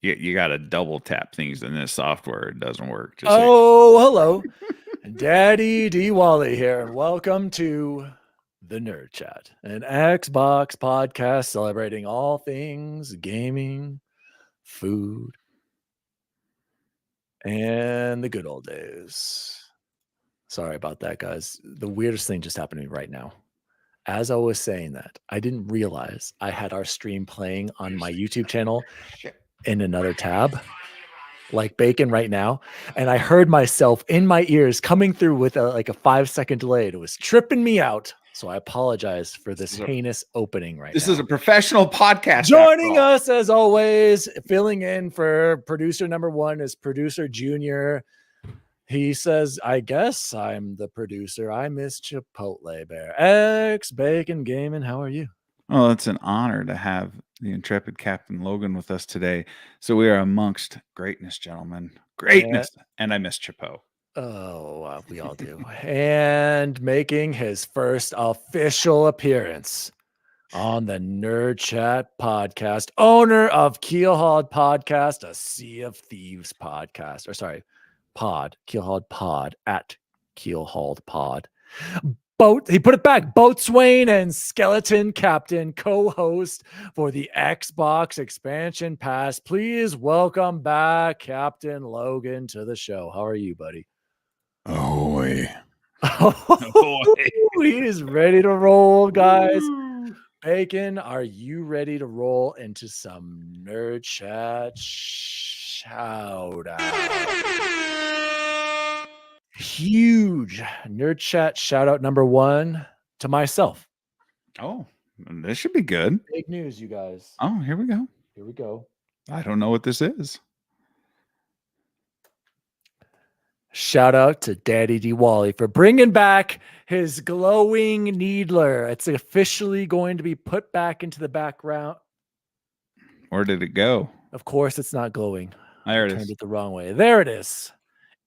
You got to double tap things in this software. It doesn't work. Just hello. Daddy D. Wally here, and welcome to the Nerd Chat, an Xbox podcast celebrating all things gaming, food, and the good old days. Sorry about that, guys. The weirdest thing just happened to me right now. As I was saying that, I didn't realize I had our stream playing on my YouTube channel in another tab, like bacon right now, and I heard myself in my ears coming through with a 5-second delay. It was tripping me out, so I apologize for this heinous opening right now. This is a professional podcast. Joining us as always, filling in for producer number one is producer Junior. He says, I guess I'm the producer. I miss Chipotle Bear. X Bacon Gaming, how are you? Well, it's an honor to have the intrepid Captain Logan with us today. So we are amongst greatness, gentlemen. Greatness. And I miss Chipo. Oh, we all do. And making his first official appearance on the Nerd Chat podcast, owner of Keelhauled Podcast, a Sea of Thieves podcast, or sorry, pod, Keelhauled Pod at Keelhauled Pod. He put it back, Boatswain and Skeleton Captain, co-host for the Xbox Expansion Pass. Please welcome back Captain Logan to the show. How are you, buddy? Ahoy. He is ready to roll, guys. Bacon, are you ready to roll into some Nerd Chat shout out? Huge Nerd Chat shout out number one to myself. Oh, this should be good. Big news, you guys. Oh, here we go. Here we go. I don't know what this is. Shout out to Daddy D. Wally for bringing back his glowing needler. It's officially going to be put back into the background. Where did it go? Of course, it's not glowing. There it Turned is. it the wrong way. There it is.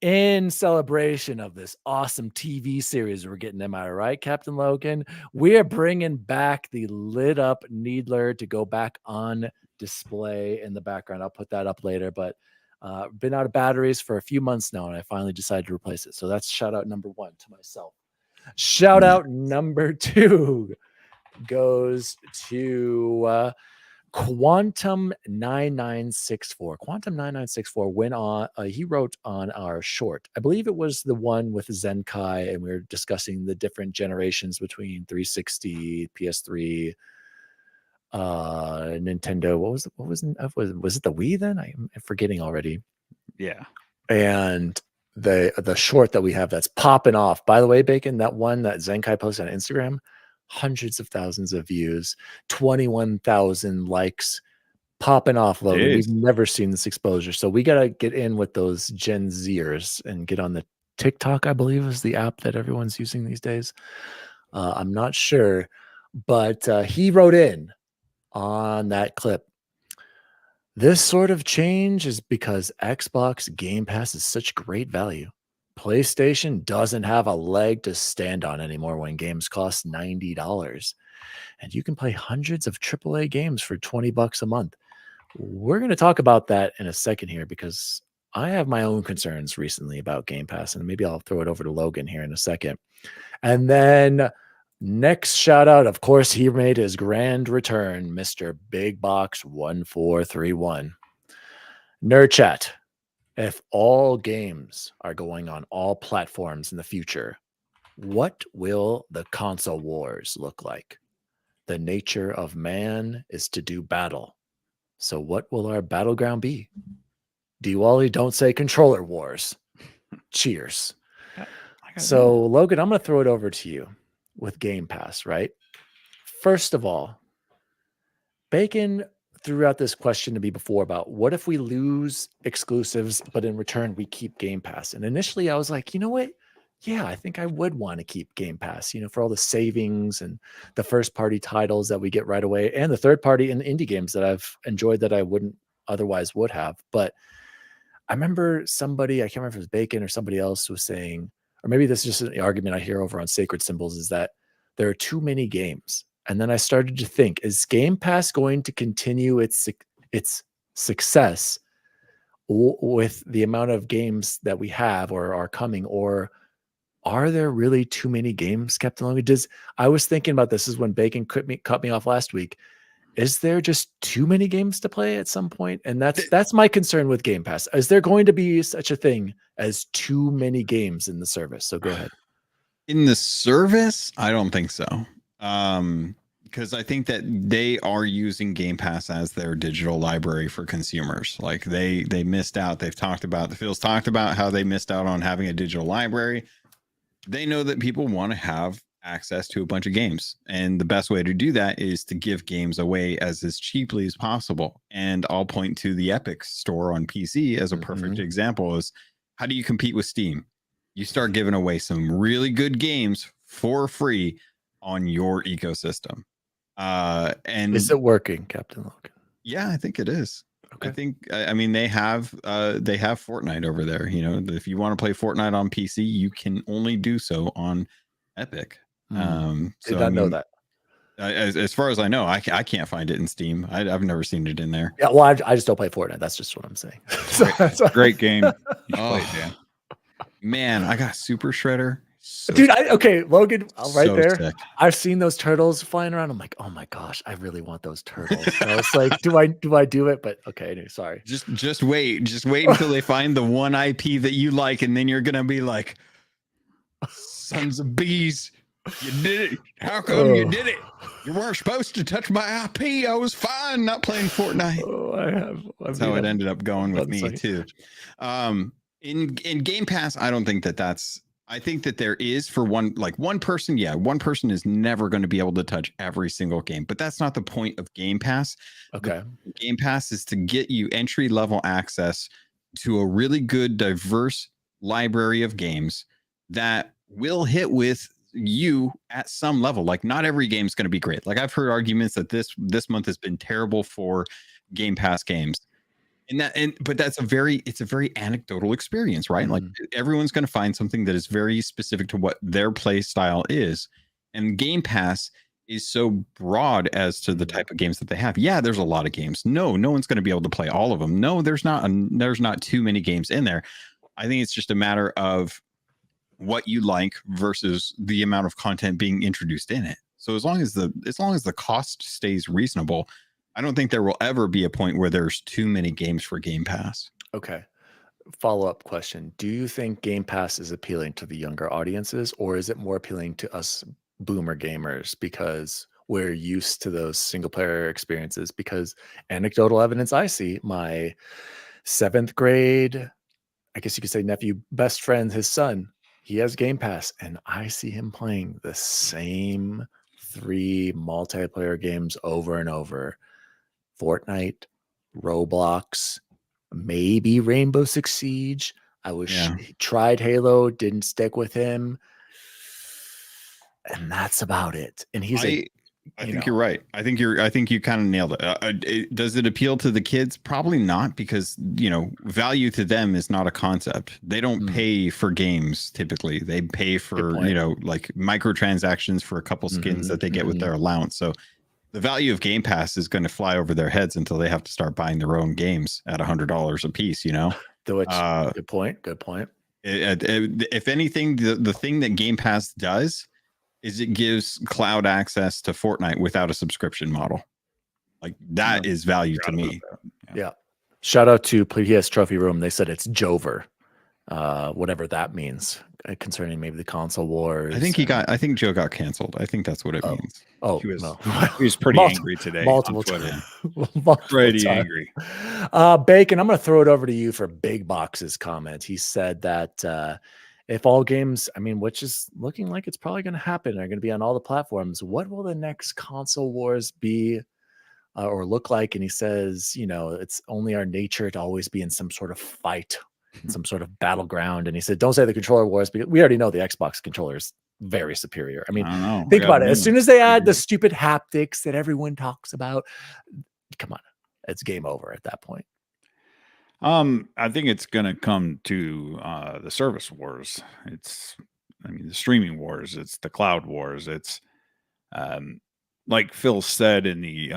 In celebration of this awesome TV series we're getting, am I right, Captain Logan? We're bringing back the lit up needler to go back on display in the background. I'll put that up later, but been out of batteries for a few months now, and I finally decided to replace it. So that's shout out number one to myself. Shout out number two goes to Quantum 9964. Quantum 9964 went on. He wrote on our short. I believe it was the one with Zenkai, and we were discussing the different generations between 360, PS3, Nintendo. Was it the Wii then? I'm forgetting already. Yeah. And the short that we have that's popping off. By the way, Bacon, that one that Zenkai posted on Instagram, hundreds of thousands of views, 21,000 likes, popping off, Logan. We've never seen this exposure. So we got to get in with those Gen Zers and get on the TikTok, I believe is the app that everyone's using these days. I'm not sure, but he wrote in on that clip. This sort of change is because Xbox Game Pass is such great value. PlayStation doesn't have a leg to stand on anymore when games cost $90. And you can play hundreds of AAA games for $20 a month. We're going to talk about that in a second here because I have my own concerns recently about Game Pass, and maybe I'll throw it over to Logan here in a second. And then next shout out, of course, he made his grand return, Mr. BigBox 1431. Nerd Chat. If all games are going on all platforms in the future, what will the console wars look like? The nature of man is to do battle. So what will our battleground be? D-Wally, don't say controller wars. Cheers. So, Logan, I'm going to throw it over to you with Game Pass, right? First of all, Bacon threw out this question to me before about what if we lose exclusives, but in return we keep Game Pass? And initially I was like, you know what? Yeah, I think I would want to keep Game Pass, for all the savings and the first party titles that we get right away and the third party and indie games that I've enjoyed that I wouldn't otherwise would have. But I remember somebody, I can't remember if it was Bacon or somebody else was saying, or maybe this is just an argument I hear over on Sacred Symbols, is that there are too many games. And then I started to think, is Game Pass going to continue its success with the amount of games that we have or are coming, or are there really too many games, Captain Logan? I was thinking about this is when Bacon cut me off last week. Is there just too many games to play at some point? And that's my concern with Game Pass. Is there going to be such a thing as too many games in the service? So go ahead. In the service, I don't think so. Because I think that they are using Game Pass as their digital library for consumers. Like they missed out. They've talked about, the Phil's talked about how they missed out on having a digital library. They know that people want to have access to a bunch of games, and the best way to do that is to give games away as cheaply as possible. And I'll point to the Epic store on PC as a perfect example. Is how do you compete with Steam? You start giving away some really good games for free on your ecosystem. And is it working, Captain Logan? Yeah, I think it is. Okay. I think, I mean, they have Fortnite over there. You know, if you want to play Fortnite on PC, you can only do so on Epic. Did not know that. As far as I know, I can't find it in Steam. I've never seen it in there. Yeah, well, I just don't play Fortnite. That's just what I'm saying. Great game. Play it, Dan. Man, I got Super Shredder. Dude, okay, Logan, right so there. sick. I've seen those turtles flying around. I'm like, oh my gosh, I really want those turtles. And I was like, do I do it? But okay, anyway, sorry. Just wait until they find the one IP that you like, and then you're gonna be like, sons of bees, you did it. How come you did it? You weren't supposed to touch my IP. I was fine not playing Fortnite. That's how it ended up going with me too. In Game Pass, I don't think that's. I think that there is for one person. Yeah, one person is never going to be able to touch every single game, but that's not the point of Game Pass. Okay. Game Pass is to get you entry level access to a really good, diverse library of games that will hit with you at some level. Like not every game is going to be great. Like I've heard arguments that this month has been terrible for Game Pass games. But it's a very anecdotal experience, right? Like everyone's going to find something that is very specific to what their play style is. And Game Pass is so broad as to the type of games that they have. Yeah, there's a lot of games. No one's going to be able to play all of them. No, there's not too many games in there. I think it's just a matter of what you like versus the amount of content being introduced in it. So as long as the cost stays reasonable, I don't think there will ever be a point where there's too many games for Game Pass. Okay. Follow-up question. Do you think Game Pass is appealing to the younger audiences, or is it more appealing to us boomer gamers because we're used to those single-player experiences? Because anecdotal evidence I see, my 7th grade, I guess you could say nephew, best friend, his son, he has Game Pass, and I see him playing the same 3 multiplayer games over and over. Fortnite, Roblox, maybe Rainbow Six Siege. He tried Halo, didn't stick with him, and that's about it. And he's I think you're right. I think you kind of nailed it. Does it appeal to the kids? Probably not, because value to them is not a concept. They don't pay for games typically. They pay for like microtransactions for a couple skins that they get with their allowance. So the value of Game Pass is going to fly over their heads until they have to start buying their own games at $100 a piece. Good point. If anything, the thing that Game Pass does is it gives cloud access to Fortnite without a subscription model. Like that is value to me. Yeah. Shout out to PS Trophy Room. They said it's Jover, whatever that means, concerning maybe the console wars. I think Joe got canceled. I think that's what it means. Oh, he was, no. He was pretty angry today. Multiple times. Pretty angry. Bacon, I'm going to throw it over to you for BigBox's comment. He said that if all games, which is looking like it's probably going to happen, are going to be on all the platforms, what will the next console wars be or look like? And he says, it's only our nature to always be in some sort of fight, in some sort of battleground. And he said, don't say the controller wars, because we already know the Xbox controller is very superior. Think about it. As soon as they add the stupid haptics that everyone talks about, come on, it's game over at that point. I think it's going to come to the service wars. It's, the streaming wars. It's the cloud wars. It's like Phil said in the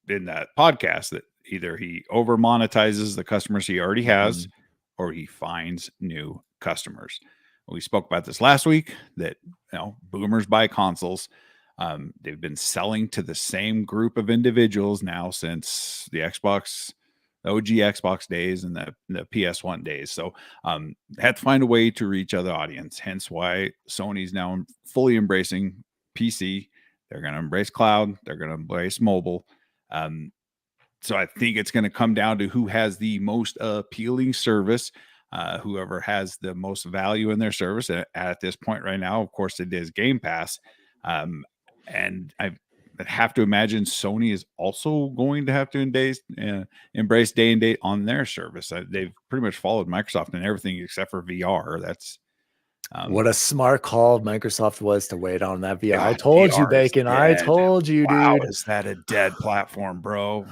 in that podcast that either he over monetizes the customers he already has, Mhm. or he finds new customers. We spoke about this last week that boomers buy consoles. They've been selling to the same group of individuals now since the OG Xbox days and the PS1 days. So had to find a way to reach other audience. Hence why Sony's now fully embracing PC. They're going to embrace cloud. They're going to embrace mobile. So I think it's going to come down to who has the most appealing service, whoever has the most value in their service. At this point right now, of course, it is Game Pass. And I have to imagine Sony is also going to have to embrace day and date on their service. They've pretty much followed Microsoft in everything except for VR. That's what a smart call Microsoft was to wait on that VR. I God, told you, VR is Bacon. I dead. told you, Wow, dude. is that a dead platform, bro?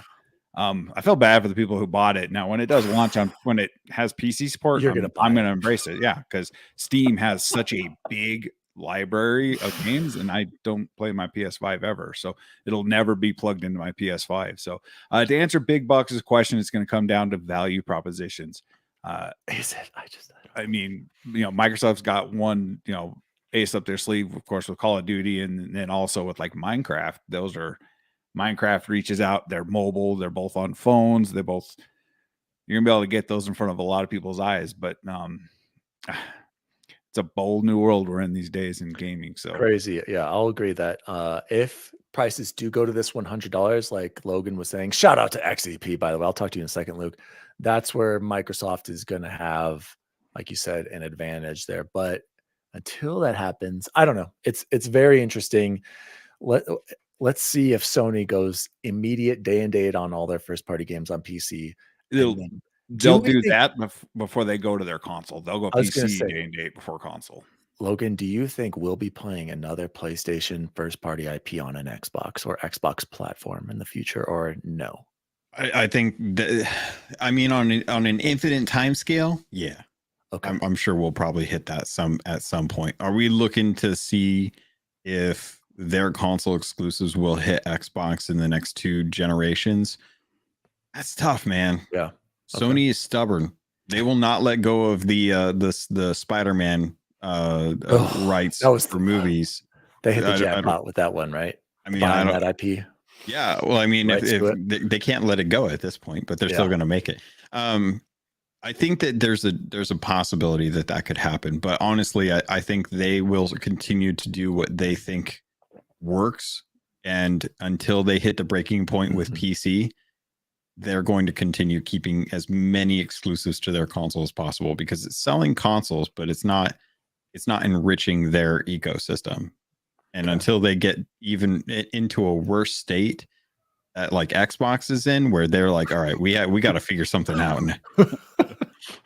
I feel bad for the people who bought it. Now, when it does launch when it has PC support, You're gonna buy I'm it. going to embrace it. Yeah, because Steam has such a big library of games, and I don't play my PS5 ever, so it'll never be plugged into my PS5. So, to answer Big Box's question, it's going to come down to value propositions. Is it? I mean, Microsoft's got one, ace up their sleeve, of course, with Call of Duty, and then also with like Minecraft. Minecraft reaches out. They're mobile. They're both on phones. You're gonna be able to get those in front of a lot of people's eyes. But it's a bold new world we're in these days in gaming. So crazy. Yeah, I'll agree that if prices do go to this $100, like Logan was saying, shout out to XEP, by the way. I'll talk to you in a second, Luke. That's where Microsoft is going to have, like you said, an advantage there. But until that happens, I don't know. It's very interesting. Let's see if Sony goes immediate day and date on all their first party games on PC. they'll do that before they go to their console. They'll go PC day and date before console. Logan, do you think we'll be playing another PlayStation first party IP on an Xbox or Xbox platform in the future, or no? I think that, I mean, on an infinite time scale, yeah. Okay. I'm sure we'll probably hit that at some point. Are we looking to see if their console exclusives will hit Xbox in the next 2 generations? That's tough, man. Yeah. Okay. Sony is stubborn. They will not let go of the Spider-Man rights for movies. They hit the jackpot with that one, right? I mean, buying that IP. Yeah, well, I mean, if they can't let it go at this point, but they're still going to make it. I think that there's a possibility that could happen, but honestly, I think they will continue to do what they think works, and until they hit the breaking point with PC, they're going to continue keeping as many exclusives to their console as possible, because it's selling consoles, but it's not enriching their ecosystem. And until they get even into a worse state that like Xbox is in, where they're like, all right, we got to figure something out. And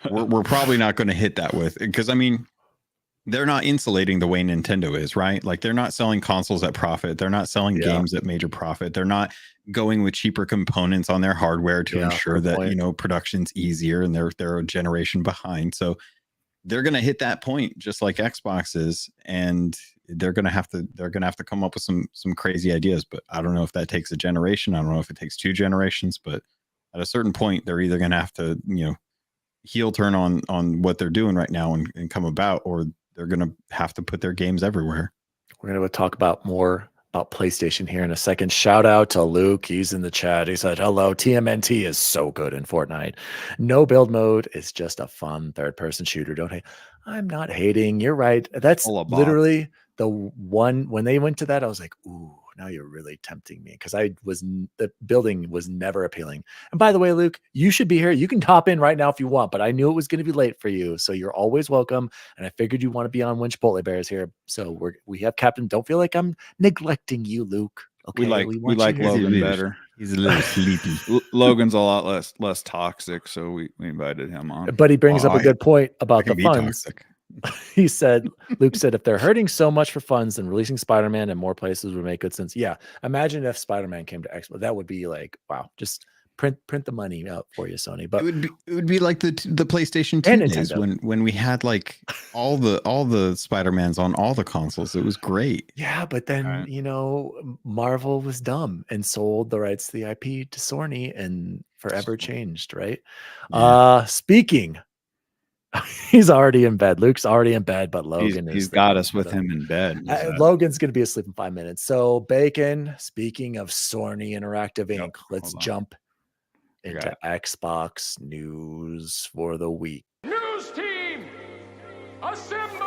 we're probably not going to hit that with, because I mean, they're not insulating the way Nintendo is, right? Like, they're not selling consoles at profit. They're not selling games at major profit. They're not going with cheaper components on their hardware to ensure that, production's easier, and they're a generation behind. So they're going to hit that point just like Xbox is, and they're going to have to come up with some crazy ideas. But I don't know if that takes a generation. I don't know if it takes 2 generations, but at a certain point, they're either going to have to, heel turn on what they're doing right now and come about, or they're going to have to put their games everywhere. We're going to talk about more about PlayStation here in a second. Shout out to Luke. He's in the chat. He said, hello, TMNT is so good in Fortnite. No build mode is just a fun third-person shooter. Don't hate. I'm not hating. You're right. That's literally the one. When they went to that, I was like, ooh, now you're really tempting me, because the building was never appealing. And by the way, Luke, you should be here. You can hop in right now if you want, but I knew it was going to be late for you, so you're always welcome. And I figured you want to be on when Chipotle Bears here, so we have Captain. Don't feel like I'm neglecting you, Luke. Okay, we like Logan better. He's a little sleepy. Logan's a lot less toxic, so we invited him on. But he brings up a good point about the funds. Toxic. He said, Luke said, if they're hurting so much for funds, then releasing Spider-Man in more places would make good sense. Yeah. Imagine if Spider-Man came to Expo. That would be like, wow, just print the money out for you, Sony. But it would be like the PlayStation 2 days when we had like all the Spider-Mans on all the consoles. It was great. Yeah, but then Marvel was dumb and sold the rights to the IP to Sony, and forever changed, right? Yeah. Speaking, he's already in bed. Luke's already in bed, but Logan He's is got us with him in bed. Logan's going to be asleep in 5 minutes. So, Bacon, speaking of Sony Interactive Inc., Yep, let's hold on. jump I into got Xbox news for the week. News team, assemble!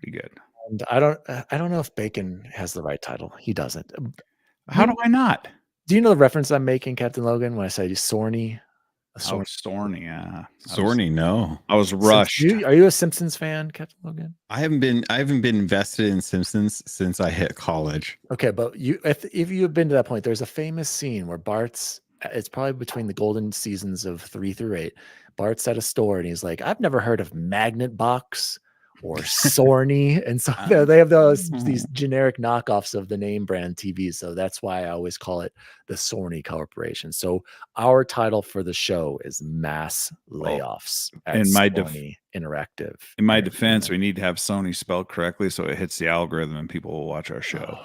pretty good. And I don't know if Bacon has the right title. He doesn't. How do I not? Do you know the reference I'm making, Captain Logan, when I say Sorny? Oh, Storny. Yeah. Sorny, no. I was rushed. Are you a Simpsons fan, Captain Logan? I haven't been invested in Simpsons since I hit college. Okay, but if you've been to that point, there's a famous scene where it's probably between the golden seasons of 3 through 8. Bart's at a store and he's like, I've never heard of Magnet Box or Sorny. And so they have these generic knockoffs of the name brand TVs. So that's why I always call it the Sony Corporation. So our title for the show is Mass Layoffs at Sony Interactive. In my defense, we need to have Sony spelled correctly so it hits the algorithm and people will watch our show.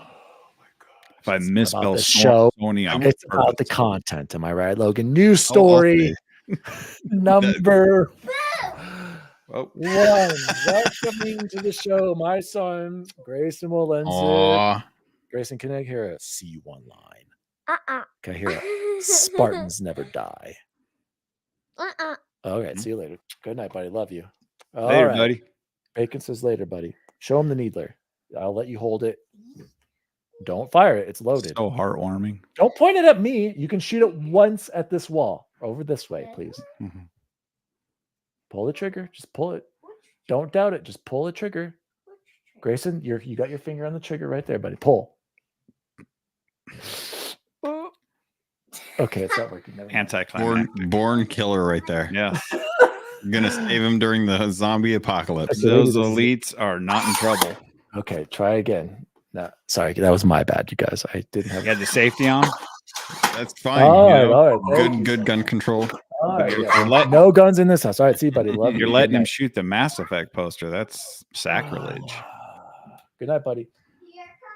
If I misspell Sony, it's about the content. Am I right, Logan? News story number 1. Welcoming to the show, my son, Grayson Walensik. Grayson, can I hear a C1 line? Can I hear a Spartans never die? Okay, see you later. Good night, buddy. Love you. Later, buddy. Bacon says later, buddy. Show him the needler. I'll let you hold it. Don't fire it. It's loaded. So heartwarming. Don't point it at me. You can shoot it once at this wall. Over this way, please. Mm-hmm. Pull the trigger. Just pull it. Don't doubt it. Just pull the trigger. Grayson, you got your finger on the trigger right there, buddy. Pull. Okay, it's not working. Anticlimactic. Born killer right there. Yeah. I'm gonna save him during the zombie apocalypse. Okay, those elites are not in trouble. Okay, try again. No, sorry, that was my bad, you guys. I didn't have. You had the safety on. That's fine. All right, good gun control. All right, yeah. No guns in this house. All right, see, buddy. Love you. You're letting him shoot the Mass Effect poster. That's sacrilege. Good night, buddy.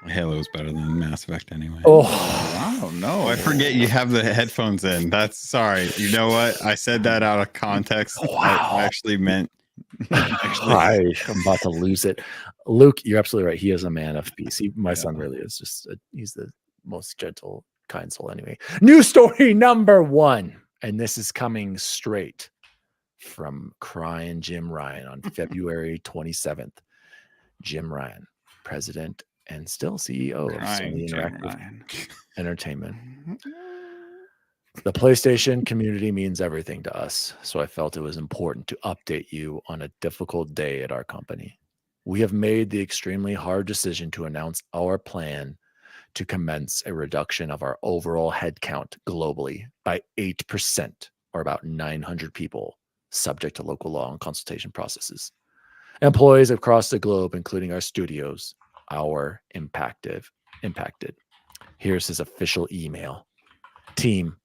Halo's better than Mass Effect anyway. Oh no! I forget you have the headphones in. That's sorry. You know what? I said that out of context. I actually meant. I'm about to lose it. Luke, you're absolutely right. He is a man of peace. My son really is he's the most gentle, kind soul anyway. News story number 1. And this is coming straight from Crying Jim Ryan on February 27th. Jim Ryan, president and still CEO of Sony Interactive Entertainment. The PlayStation community means everything to us, so I felt it was important to update you on a difficult day at our company. We have made the extremely hard decision to announce our plan to commence a reduction of our overall headcount globally by 8%, or about 900 people, subject to local law and consultation processes. Employees across the globe, including our studios, are impacted. Here's his official email. Team,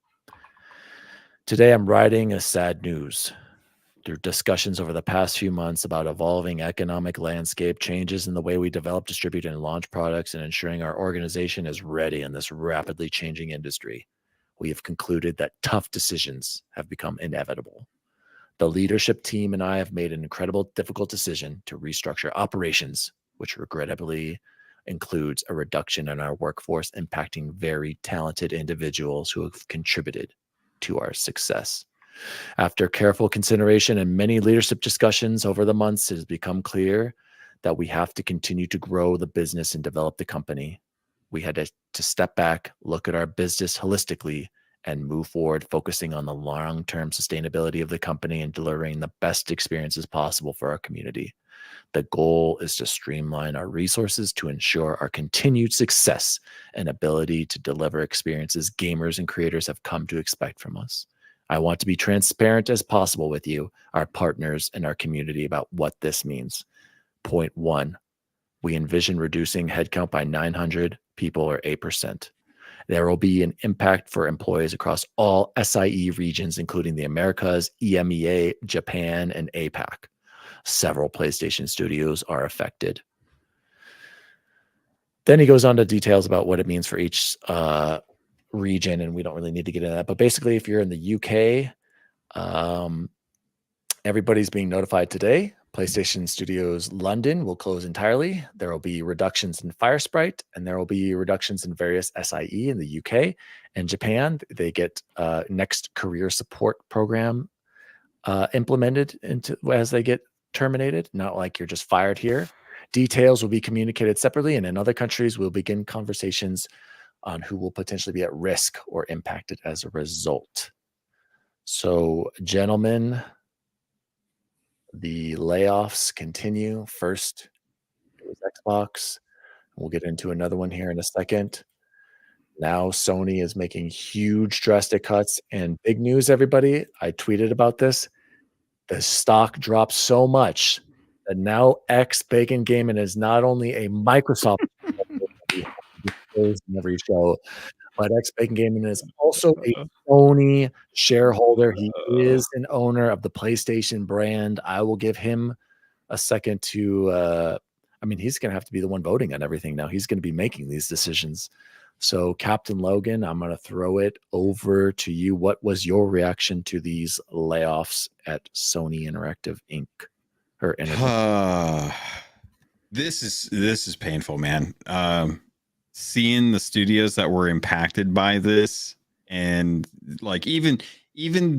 today I'm writing a sad news. Through discussions over the past few months about evolving economic landscape, changes in the way we develop, distribute, and launch products, and ensuring our organization is ready in this rapidly changing industry, we have concluded that tough decisions have become inevitable. The leadership team and I have made an incredible, difficult decision to restructure operations, which regrettably includes a reduction in our workforce, impacting very talented individuals who have contributed to our success. After careful consideration and many leadership discussions over the months, it has become clear that we have to continue to grow the business and develop the company. We had to step back, look at our business holistically, and move forward, focusing on the long-term sustainability of the company and delivering the best experiences possible for our community. The goal is to streamline our resources to ensure our continued success and ability to deliver experiences gamers and creators have come to expect from us. I want to be transparent as possible with you, our partners, and our community about what this means. Point 1, we envision reducing headcount by 900 people, or 8%. There will be an impact for employees across all SIE regions, including the Americas, EMEA, Japan, and APAC. Several PlayStation studios are affected. Then he goes on to details about what it means for each region, and we don't really need to get into that. But basically, if you're in the UK, everybody's being notified today. PlayStation Studios London will close entirely. There will be reductions in Firesprite, and there will be reductions in various SIE in the UK and Japan. They get next career support program implemented into as they get terminated. Not like you're just fired here. Details will be communicated separately, and in other countries, we'll begin conversations on who will potentially be at risk or impacted as a result. So, gentlemen, the layoffs continue. First, it was Xbox. We'll get into another one here in a second. Now, Sony is making huge, drastic cuts. And big news, everybody. I tweeted about this. The stock dropped so much that now X Bacon Gaming is not only a Microsoft in every show, but X Bacon Gaming is also a Sony shareholder. He is an owner of the PlayStation brand. I will give him a second to, I mean, he's going to have to be the one voting on everything now. He's going to be making these decisions. So, Captain Logan, I'm going to throw it over to you. What was your reaction to these layoffs at Sony Interactive Inc. or This is painful, man. Seeing the studios that were impacted by this, and like even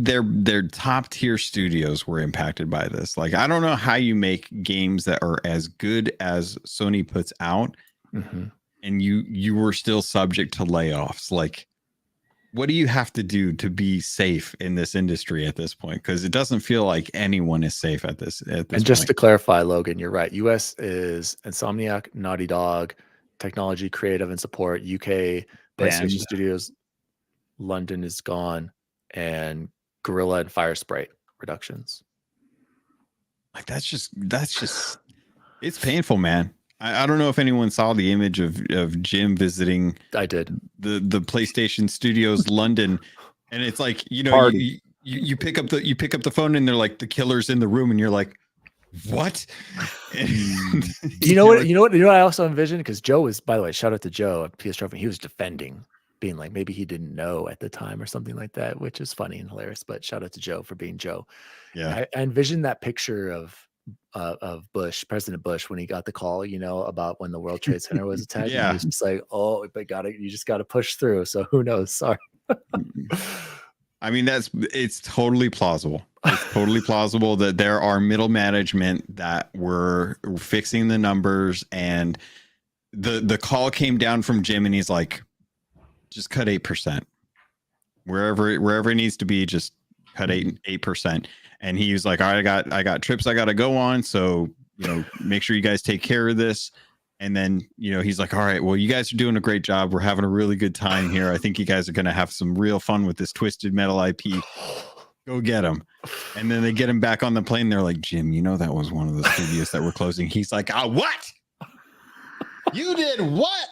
their top tier studios were impacted by this. Like, I don't know how you make games that are as good as Sony puts out, and you were still subject to layoffs. Like, what do you have to do to be safe in this industry at this point? Because it doesn't feel like anyone is safe at this And point. just to clarify, Logan, you're right. US is Insomniac, Naughty Dog, Technology, Creative, and Support. UK, PlayStation Studios, London is gone, and Gorilla and Firesprite reductions. Like, that's just it's painful, man. I don't know if anyone saw the image of Jim visiting. I did. The PlayStation Studios London, and it's like, you know, you pick up the phone and they're like, the killer's in the room, and you're like, what? You know what I also envisioned, because Joe was, by the way, shout out to Joe at PS Trophy. He was defending, being like, maybe he didn't know at the time or something like that, which is funny and hilarious. But shout out to Joe for being Joe. Yeah, I envisioned that picture of Bush, President Bush, when he got the call, you know, about when the World Trade Center was attacked. Yeah, and he was just like, oh, but you just got to push through. So who knows? Sorry. I mean, it's totally plausible. It's totally plausible that there are middle management that were fixing the numbers, and the call came down from Jim, and he's like, just cut 8%. Wherever it needs to be, just cut 8%. And he was like, all right, I got trips I got to go on, so, you know, make sure you guys take care of this. And then, you know, he's like, all right, well, you guys are doing a great job. We're having a really good time here. I think you guys are going to have some real fun with this Twisted Metal IP. Go get him. And then they get him back on the plane. They're like, Jim, you know, that was one of the studios that were closing. He's like, what? You did what?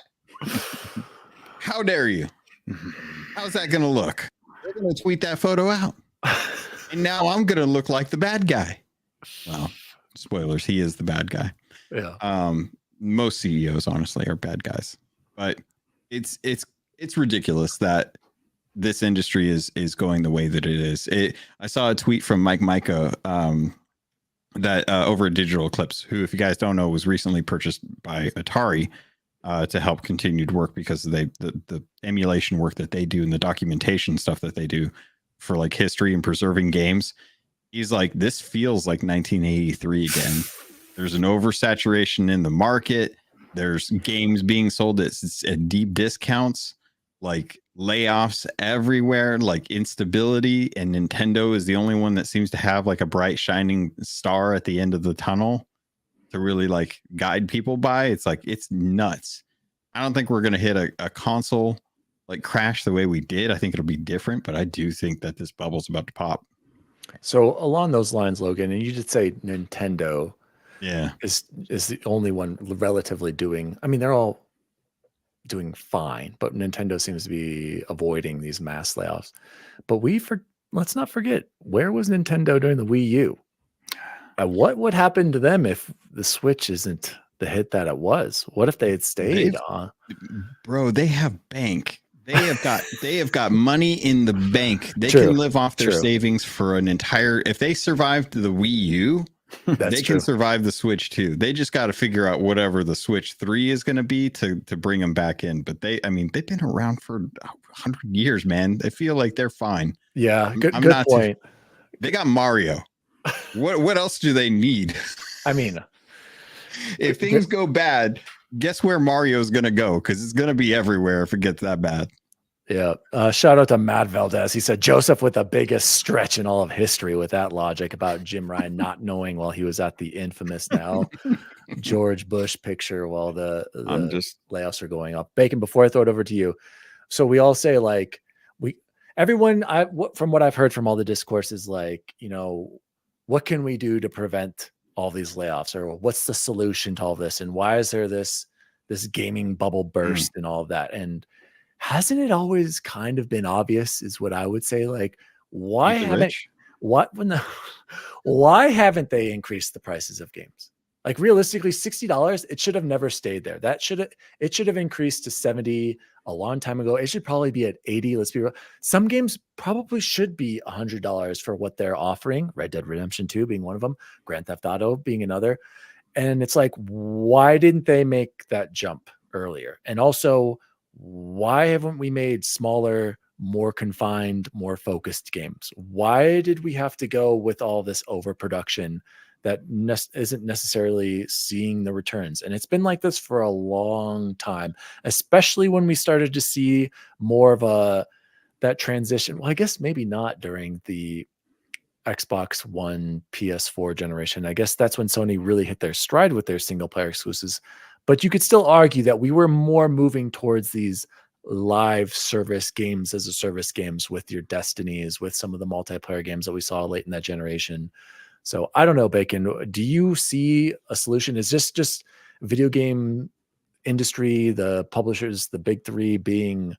How dare you? How's that going to look? They're going to tweet that photo out. And now I'm going to look like the bad guy. Well, spoilers. He is the bad guy. Yeah. Most CEOs, honestly, are bad guys, but it's ridiculous that this industry is going the way that it is. I saw a tweet from Mike Micah that over at Digital Eclipse, who, if you guys don't know, was recently purchased by Atari to help continued work, because the emulation work that they do and the documentation stuff that they do for like history and preserving games. He's like, this feels like 1983 again. There's an oversaturation in the market. There's games being sold at deep discounts, like layoffs everywhere, like instability. And Nintendo is the only one that seems to have like a bright shining star at the end of the tunnel to really like guide people by. It's like, it's nuts. I don't think we're going to hit a console like crash the way we did. I think it'll be different, but I do think that this bubble's about to pop. So along those lines, Logan, and you did say Nintendo, yeah, is the only one relatively doing. I mean, they're all doing fine, but Nintendo seems to be avoiding these mass layoffs. But let's not forget, where was Nintendo during the Wii U? What would happen to them if the Switch isn't the hit that it was? What if they had stayed on? Bro, they have bank. They have got money in the bank. They True, can live off their true. savings for an entire. If they survived the Wii U, That's they true. can survive the Switch too. They just got to figure out whatever the Switch 3 is going to be to bring them back in. But they've been around for 100 years, man. I feel like they're fine. Yeah, good I'm not point. They got Mario. What else do they need? I mean, If things go bad, guess where Mario's going to go? Because it's going to be everywhere if it gets that bad. yeah. Shout out to Matt Valdez. He said Joseph with the biggest stretch in all of history with that logic about Jim Ryan not knowing while he was at the infamous now George Bush picture while the layoffs are going up. Bacon, before I throw it over to you. So we all say like from what I've heard from all the discourse is like, what can we do to prevent all these layoffs, or what's the solution to all this? And why is there this gaming bubble burst and all of that? And hasn't it always kind of been obvious is what I would say? Like, why haven't they increased the prices of games? Like realistically, $60, it should have never stayed there. It should have increased to 70 a long time ago. It should probably be at 80. Let's be real. Some games probably should be $100 for what they're offering. Red Dead Redemption 2 being one of them, Grand Theft Auto being another. And it's like, why didn't they make that jump earlier? And also, why haven't we made smaller, more confined, more focused games? Why did we have to go with all this overproduction that isn't necessarily seeing the returns? And it's been like this for a long time, especially when we started to see more of that transition. Well, I guess maybe not during the Xbox One, PS4 generation. I guess that's when Sony really hit their stride with their single player exclusives. But you could still argue that we were more moving towards these live service games as a service games with your Destinies, with some of the multiplayer games that we saw late in that generation. So I don't know, Bacon, do you see a solution? Is this just video game industry, the publishers, the big three being,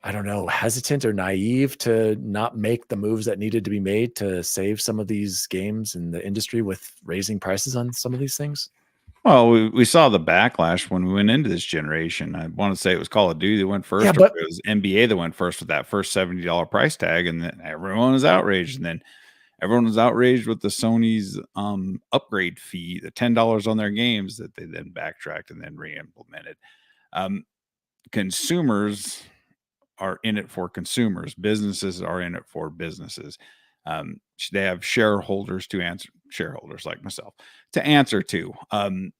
I don't know, hesitant or naive to not make the moves that needed to be made to save some of these games in the industry with raising prices on some of these things? Well, we saw the backlash when we went into this generation. I want to say it was Call of Duty that went first, or it was NBA that went first with that first $70 price tag, and then everyone was outraged. And then everyone was outraged with the Sony's upgrade fee, the $10 on their games that they then backtracked and then re-implemented. Consumers are in it for consumers. Businesses are in it for businesses. They have shareholders like myself to answer to, and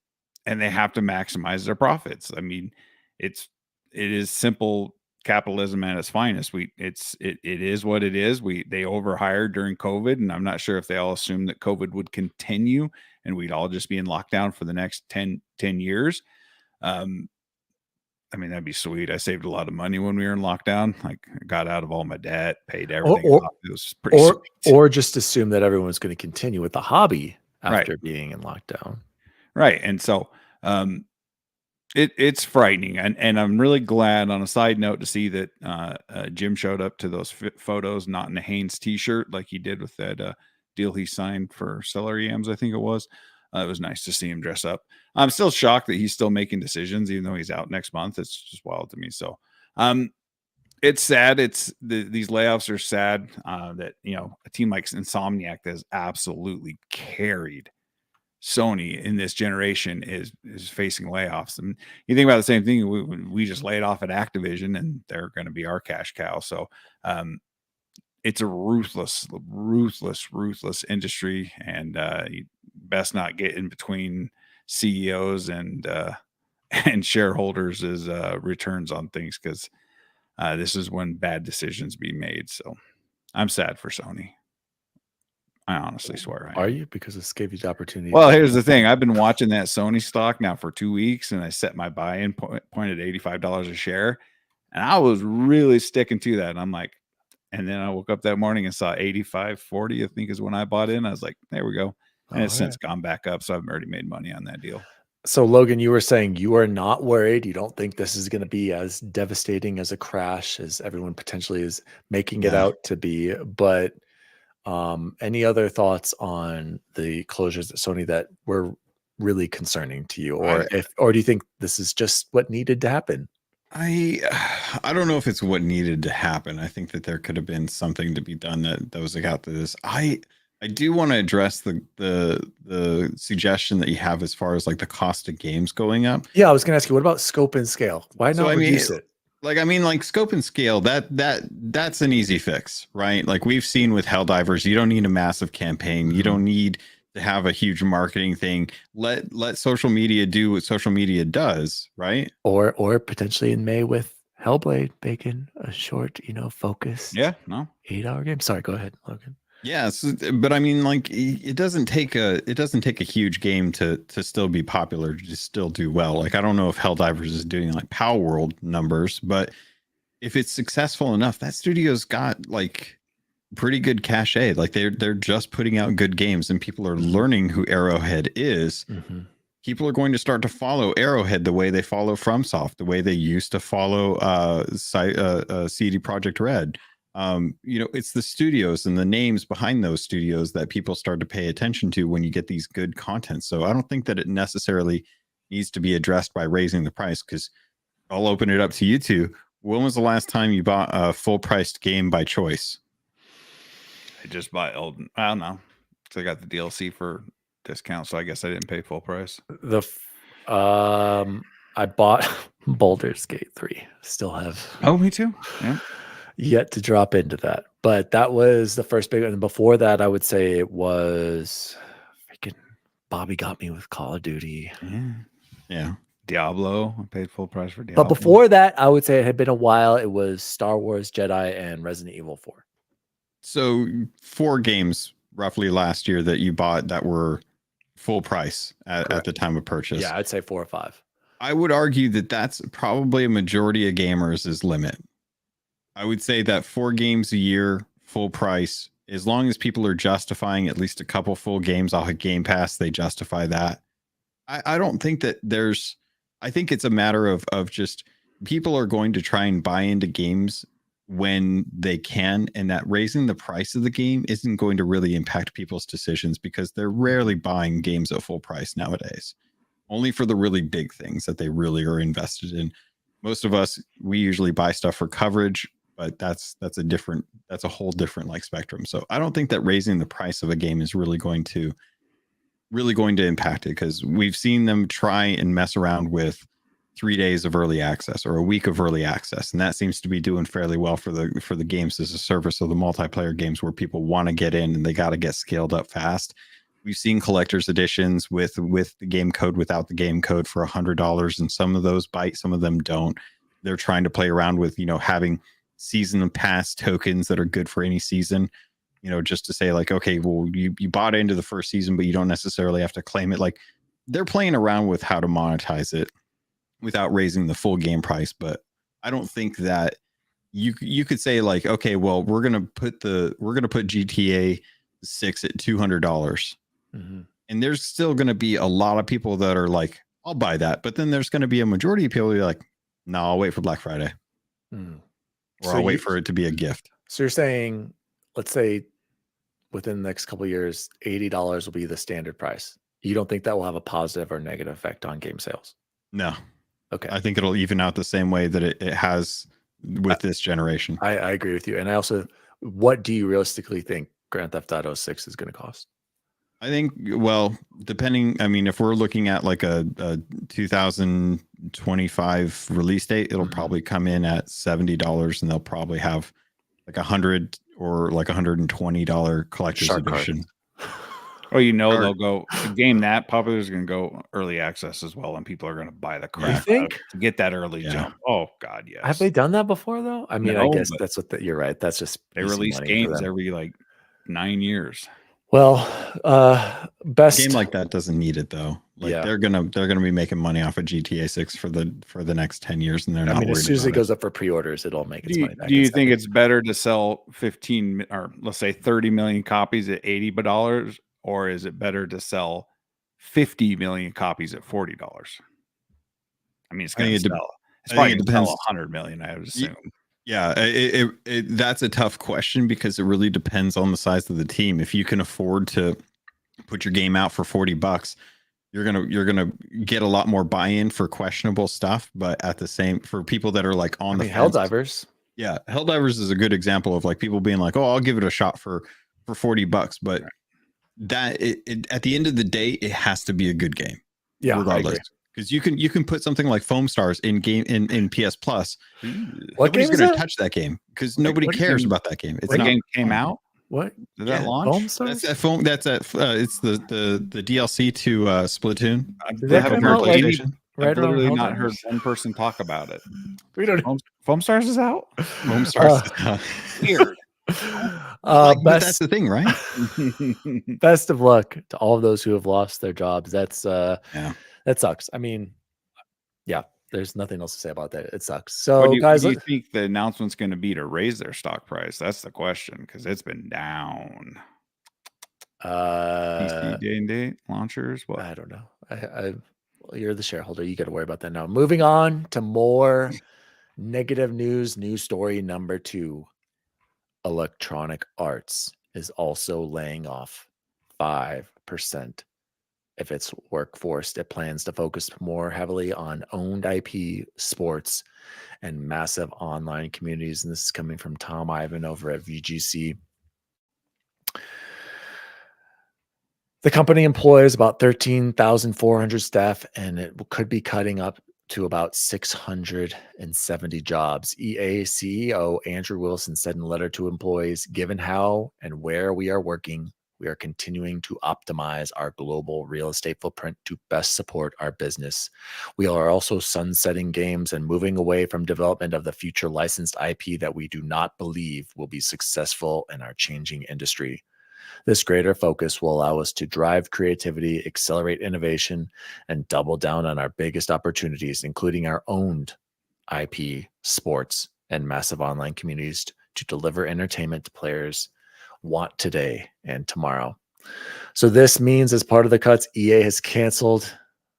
they have to maximize their profits. I mean, it is simple capitalism at its finest. It is what it is. They overhired during COVID, and I'm not sure if they all assumed that COVID would continue and we'd all just be in lockdown for the next 10 years. I mean, that'd be sweet. I saved a lot of money when we were in lockdown. Like, I got out of all my debt, paid everything off. It was pretty sweet. Or just assume that everyone's going to continue with the hobby after being in lockdown. Right. And so it's frightening. And I'm really glad, on a side note, to see that Jim showed up to those photos, not in a Hanes t-shirt like he did with that deal he signed for Celery Yams, I think it was. It was nice to see him dress up. I'm still shocked that he's still making decisions, even though he's out next month. It's just wild to me. So it's sad. These layoffs are sad that, a team like Insomniac that has absolutely carried Sony in this generation is facing layoffs. And you think about the same thing. We just laid off at Activision, and they're going to be our cash cow. So it's a ruthless industry, and you best not get in between CEOs and shareholders as returns on things, because this is when bad decisions be made. So I'm sad for Sony. I honestly swear. Are you? Because this gave you the opportunity. Well, here's the thing. I've been watching that Sony stock now for 2 weeks, and I set my buy-in point at $85 a share, and I was really sticking to that. And I'm like, and then I woke up that morning and saw 85.40, I think is when I bought in. I was like, there we go. And it's since gone back up. So I've already made money on that deal. So Logan, you were saying you are not worried. You don't think this is going to be as devastating as a crash as everyone potentially is making it out to be. But any other thoughts on the closures at Sony that were really concerning to you, or do you think this is just what needed to happen? I don't know if it's what needed to happen. I think that there could have been something to be done that was like out to this. I do want to address the suggestion that you have as far as like the cost of games going up. Yeah, I was gonna ask you, what about scope and scale? Why So, not I mean, reduce it? Like scope and scale, that's an easy fix, right? Like we've seen with Helldivers, you don't need a massive campaign. You don't need to have a huge marketing thing. Let social media do what social media does, right? Or potentially in May with Hellblade, Bacon, a short, focused Yeah, no. 8-hour game. Sorry, go ahead, Logan. Yes, but I mean, like it doesn't take a huge game to still be popular, to still do well. Like I don't know if Helldivers is doing like Power World numbers, but if it's successful enough, that studio's got like pretty good cachet. Like they're just putting out good games, and people are learning who Arrowhead is. Mm-hmm. People are going to start to follow Arrowhead the way they follow FromSoft, the way they used to follow CD Projekt Red. It's the studios and the names behind those studios that people start to pay attention to when you get these good content. So I don't think that it necessarily needs to be addressed by raising the price, because I'll open it up to you two. When was the last time you bought a full priced game by choice? I just bought Elden. I don't know. So I got the DLC for discount, so I guess I didn't pay full price. I bought Baldur's Gate 3. Still have me too. Yeah. yet to drop into that. But that was the first big one. And before that, I would say it was freaking Bobby got me with Call of Duty. Yeah. Diablo. I paid full price for Diablo. But before that, I would say it had been a while. It was Star Wars Jedi and Resident Evil 4. So 4 games roughly last year that you bought that were full price at the time of purchase. Yeah, I'd say 4 or 5. I would argue that that's probably a majority of gamers' limit. I would say that 4 games a year, full price, as long as people are justifying at least a couple full games off of Game Pass, they justify that. I don't think that I think it's a matter of just people are going to try and buy into games when they can, and that raising the price of the game isn't going to really impact people's decisions, because they're rarely buying games at full price nowadays. Only for the really big things that they really are invested in. Most of us, we usually buy stuff for coverage, but that's a whole different like spectrum. So I don't think that raising the price of a game is really going to impact it, because we've seen them try and mess around with 3 days of early access or a week of early access, and that seems to be doing fairly well for the games as a service, of the multiplayer games where people want to get in and they got to get scaled up fast. We've seen collector's editions with the game code, without the game code, for $100, and some of those bite, some of them don't. They're trying to play around with, having season pass tokens that are good for any season, just to say like, okay, well, you bought into the first season, but you don't necessarily have to claim it. Like, they're playing around with how to monetize it without raising the full game price. But I don't think that you could say like, okay, well, we're gonna put GTA 6 at $200. And there's still going to be a lot of people that are like, I'll buy that. But then there's going to be a majority of people who are like, no, I'll wait for Black Friday. Or I'll wait for it to be a gift. So you're saying, let's say within the next couple of years, $80 will be the standard price. You don't think that will have a positive or negative effect on game sales? No. Okay. I think it'll even out the same way that it has with this generation. I agree with you. And I also, what do you realistically think Grand Theft Auto 6 is going to cost? I think, well, depending, I mean, if we're looking at like a 2025 release date, it'll probably come in at $70, and they'll probably have like $100 or like $120 collector's edition. Or they'll go, a game that popular is going to go early access as well, and people are going to buy the crap out of it to get that early jump. Oh God, yes. Have they done that before though? I mean, No, I guess that's what you're right. That's just they release games every like 9 years. Well, best A game like that doesn't need it though. Like they're gonna be making money off of GTA 6 for the next 10 years, and they're not. I mean, as soon as it goes up for pre-orders, it'll make its money back. Do you think it's better to sell 15 or let's say 30 million copies at $80, or is it better to sell 50 million copies at $40? I mean, it's going to sell. It's probably going to sell 100 million, I would assume. Yeah, that's a tough question, because it really depends on the size of the team. If you can afford to put your game out for $40, you're gonna get a lot more buy-in for questionable stuff, but at the same for people that are like on the fence. Helldivers. Yeah, Helldivers is a good example of like people being like, "Oh, I'll give it a shot for $40," but that at the end of the day, it has to be a good game, regardless. Because you can put something like Foam Stars in PS Plus. What Nobody's game is going to that? touch that game because nobody cares about that game. It's What not game came out? What Did that launch? Foam Stars? That's that foam. That's that. It's the DLC to Splatoon. Did that come out like I've literally not heard one person talk about it. We don't. Foam Stars is out. Foam Stars is out. Weird. But that's the thing, right? Best of luck to all of those who have lost their jobs. That's that sucks. I mean, yeah, there's nothing else to say about that. It sucks. So, what do you think the announcement's going to be to raise their stock price? That's the question, because it's been down. PC day-and-date launchers. What? I don't know. You're the shareholder. You got to worry about that now. Moving on to more negative news. News story number 2. Electronic Arts is also laying off 5% of its workforce. It plans to focus more heavily on owned IP, sports, and massive online communities. And this is coming from Tom Ivan over at VGC. The company employs about 13,400 staff, and it could be cutting up to about 670 jobs. EA CEO Andrew Wilson said in a letter to employees, given how and where we are working, we are continuing to optimize our global real estate footprint to best support our business. We are also sunsetting games and moving away from development of the future licensed IP that we do not believe will be successful in our changing industry. This greater focus will allow us to drive creativity, accelerate innovation, and double down on our biggest opportunities, including our owned IP, sports, and massive online communities to deliver entertainment to players want today and tomorrow. So this means, as part of the cuts, EA has canceled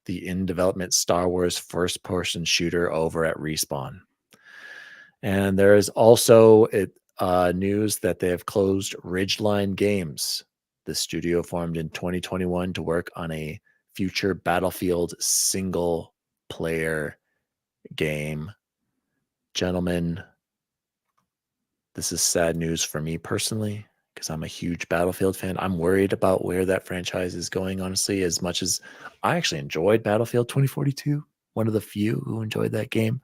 the in-development Star Wars first-person shooter over at Respawn. And there is also news that they have closed Ridgeline Games. The studio formed in 2021 to work on a future Battlefield single-player game. Gentlemen, this is sad news for me personally, because I'm a huge Battlefield fan. I'm worried about where that franchise is going, honestly, as much as I actually enjoyed Battlefield 2042, one of the few who enjoyed that game.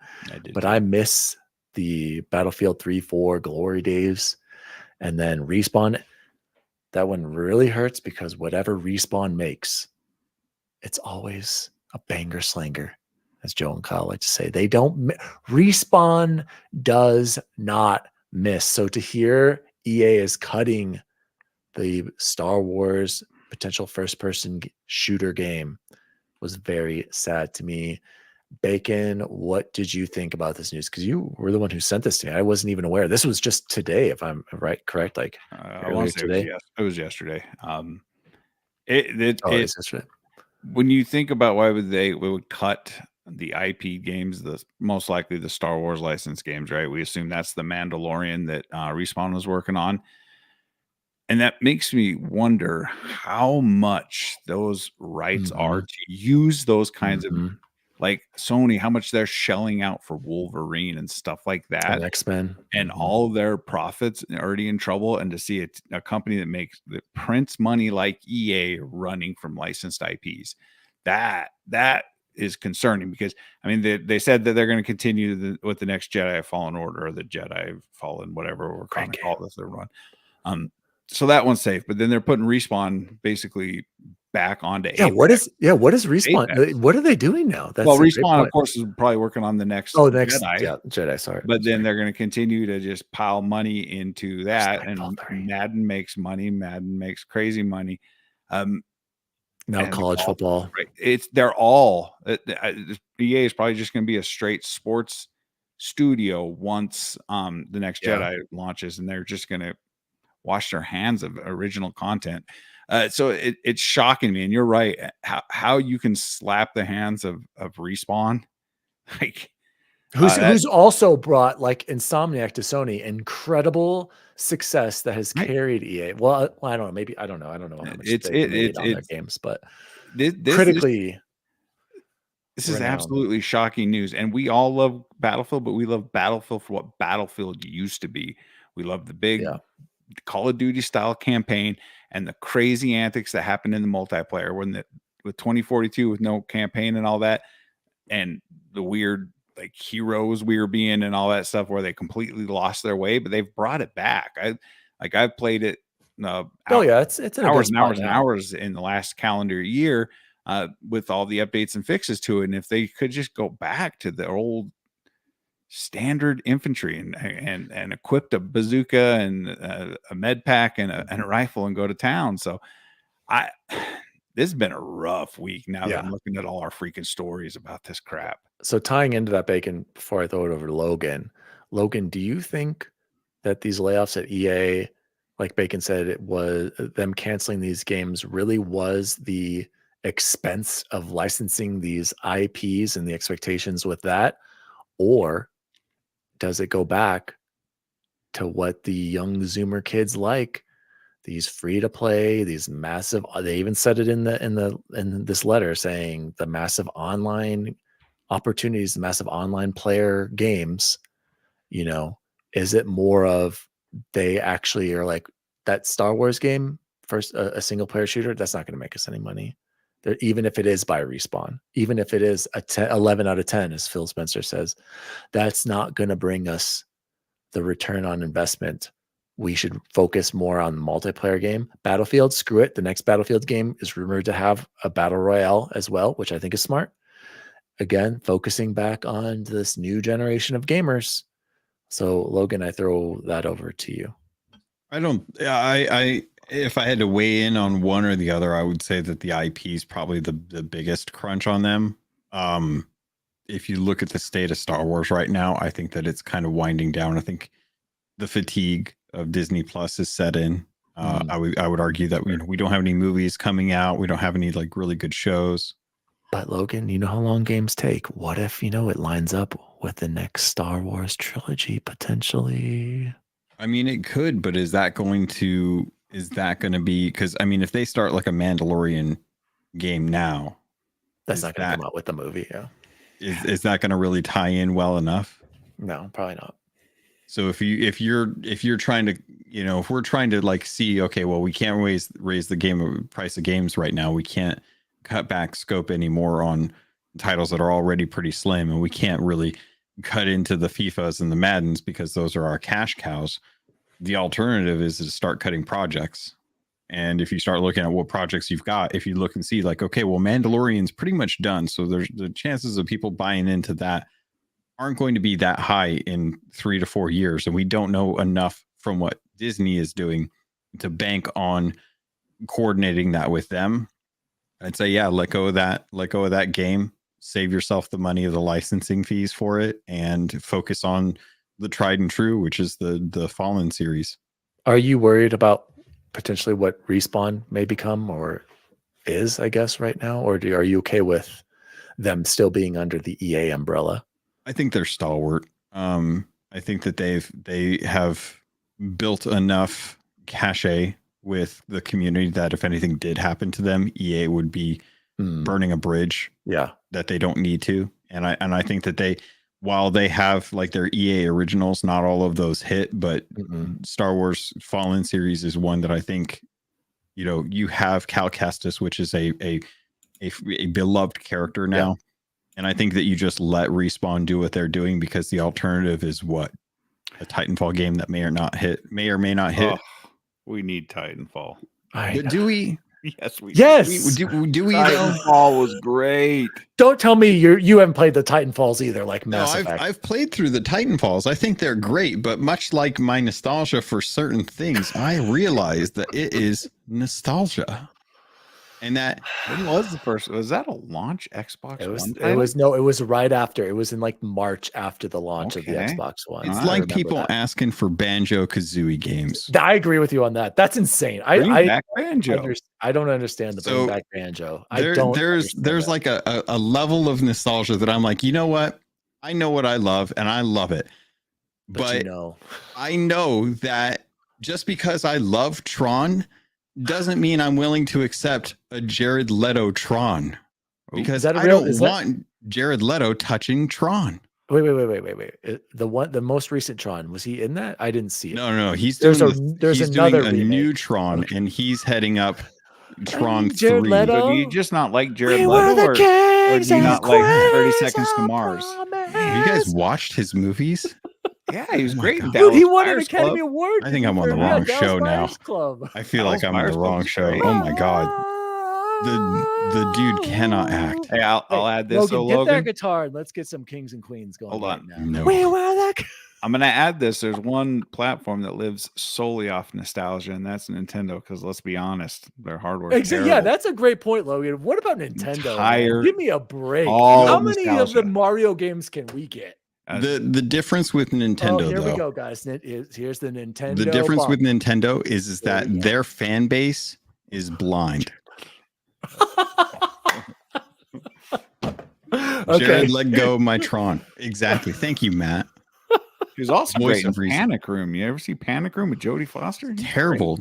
But I miss the Battlefield 3-4 glory days. And then Respawn, that one really hurts because whatever Respawn makes, it's always a banger slanger, as Joe and Kyle like to say. Respawn does not miss. So to hear EA is cutting the Star Wars potential first-person shooter game was very sad to me. Bacon, what did you think about this news? Because you were the one who sent this to me. I wasn't even aware. This was just today, if I'm correct. Like I want to say today. It was yesterday. It's yesterday. When you think about why we would cut the IP games, most likely the Star Wars license games, right? We assume that's the Mandalorian that Respawn was working on. And that makes me wonder how much those rights are to use those kinds of, like Sony, how much they're shelling out for Wolverine and stuff like that. And X-Men. And all of their profits already in trouble. And to see a company that prints money like EA running from licensed IPs, that is concerning, because I mean, they said that they're going to continue with the next Jedi Fallen Order, or the Jedi Fallen, whatever we're going to call this, their run. So that one's safe, but then they're putting Respawn basically back onto Apex. What is Respawn? Apex. What are they doing now? Respawn, of course, is probably working on the next Jedi. Sorry, but then they're going to continue to just pile money into that, and Madden makes money. Madden makes crazy money. Now college football, right? They're all EA is probably just going to be a straight sports studio once the next Jedi launches, and they're just going to wash their hands of original content. So it's shocking me, and you're right. How you can slap the hands of Respawn, like who's also brought, like Insomniac to Sony, incredible success that has carried EA. Well, I don't know. Maybe I don't know how much they made on their games, but this critically. This is renowned. absolutely shocking news. And we all love Battlefield, but we love Battlefield for what Battlefield used to be. We love the big Call of Duty style campaign and the crazy antics that happened in the multiplayer with 2042 with no campaign and all that, and the weird like heroes we were being and all that stuff where they completely lost their way, but they've brought it back. I've played it it's in hours and hours now. and hours in the last calendar year with all the updates and fixes to it. And if they could just go back to the old standard infantry and equipped a bazooka and a med pack and a rifle and go to town. So this has been a rough week now that I'm looking at all our freaking stories about this crap. So tying into that, Bacon, before I throw it over to Logan, do you think that these layoffs at EA, like Bacon said, it was them canceling these games really was the expense of licensing these IPs and the expectations with that? Or does it go back to what the young Zoomer kids like? These free to play, these massive, they even said it in this letter saying the massive online opportunities, the massive online player games, is it more of they actually are like that Star Wars game, first a single player shooter, that's not going to make us any money. Even if it is by Respawn, even if it is 11 out of 10, as Phil Spencer says, that's not going to bring us the return on investment. We should focus more on the multiplayer game. Battlefield, screw it. The next Battlefield game is rumored to have a battle royale as well, which I think is smart. Again, focusing back on this new generation of gamers. So, Logan, I throw that over to you. If I had to weigh in on one or the other, I would say that the IP is probably the biggest crunch on them. If you look at the state of Star Wars right now, I think that it's kind of winding down. I think the fatigue of Disney Plus is set in. I would argue that we don't have any movies coming out. We don't have any like really good shows. But Logan, you know how long games take. What if, it lines up with the next Star Wars trilogy potentially? I mean, it could, but is that going to be, because I mean, if they start like a Mandalorian game now, that's not going to come out with the movie. Yeah. Is that going to really tie in well enough? No, probably not. So if you're trying to, if we're trying to like see, okay, well, we can't raise the price of games right now. We can't cut back scope anymore on titles that are already pretty slim, and we can't really cut into the FIFAs and the Maddens because those are our cash cows. The alternative is to start cutting projects. And if you start looking at what projects you've got, if you look and see like, okay, well, Mandalorian's pretty much done. So there's the chances of people buying into that aren't going to be that high in 3 to 4 years. And we don't know enough from what Disney is doing to bank on coordinating that with them. I'd say, yeah, let go of that game, save yourself the money of the licensing fees for it, and focus on the tried and true, which is the Fallen series. Are you worried about potentially what Respawn may become or is, I guess, right now? Or are you okay with them still being under the EA umbrella? I think they're stalwart. I think that they have built enough cachet with the community that if anything did happen to them, EA would be burning a bridge. Yeah, that they don't need to. And I think that while they have like their EA originals, not all of those hit, but Star Wars Fallen series is one that I think, you have Cal Kestis, which is a beloved character now. Yeah. And I think that you just let Respawn do what they're doing, because the alternative is what? A Titanfall game that may or may not hit. Oh, we need Titanfall. Do we? Yes, we yes. Do we? Titanfall was great. Don't tell me you haven't played the Titanfalls either, like Mass Effect. I've played through the Titanfalls. I think they're great, but much like my nostalgia for certain things, I realize that it is nostalgia. And that when was the first? Was that a launch Xbox One? It was right after. It was in like March after the launch of the Xbox One. It's like people asking for Banjo-Kazooie games. I agree with you on that. That's insane. Bring back Banjo. I don't understand the bring back Banjo. There's like a level of nostalgia that I'm like, you know what? I know what I love, and I love it. But I know that just because I love Tron doesn't mean I'm willing to accept a Jared Leto Tron, because that a I real- don't is that- want Jared Leto touching Tron. Wait. The most recent Tron, was he in that? I didn't see it. No. He's There's doing there's he's another doing a new remake. Tron, Okay. and he's heading up Tron Jared 3. Leto? So do you just not like Jared We were Leto, the or kings do you and not like 30 queens Seconds to of Mars? Have you guys promise. watched his movies? Yeah, he was Oh my great in God. Dallas Dude, he won an Buyers Academy Club. Award. I think I'm on the for- wrong Dallas show now. Buyers Club. I feel Dallas like I'm on Buyers the Club wrong is show. great. Oh my God. The dude cannot act. Hey, I'll add this. Logan, So get that Logan, guitar and let's get some kings and queens going. Hold right on. now. No. We were the I'm gonna add this. There's one platform that lives solely off nostalgia, and that's Nintendo. Because let's be honest, their hardware. Yeah, that's a great point, Logan. What about Nintendo? man? Entire- Give me a break. all How many of nostalgia. the Mario games can we get? The difference with Nintendo, Oh, here though, we go, guys. Here's the Nintendo. the difference with bump. Nintendo is There that we go. their fan base is blind. Okay. Jared, let go of my Tron. Exactly. Thank you, Matt. He was also Voice great in of reason. Panic Room. You ever see Panic Room with Jodie Foster? He's Terrible.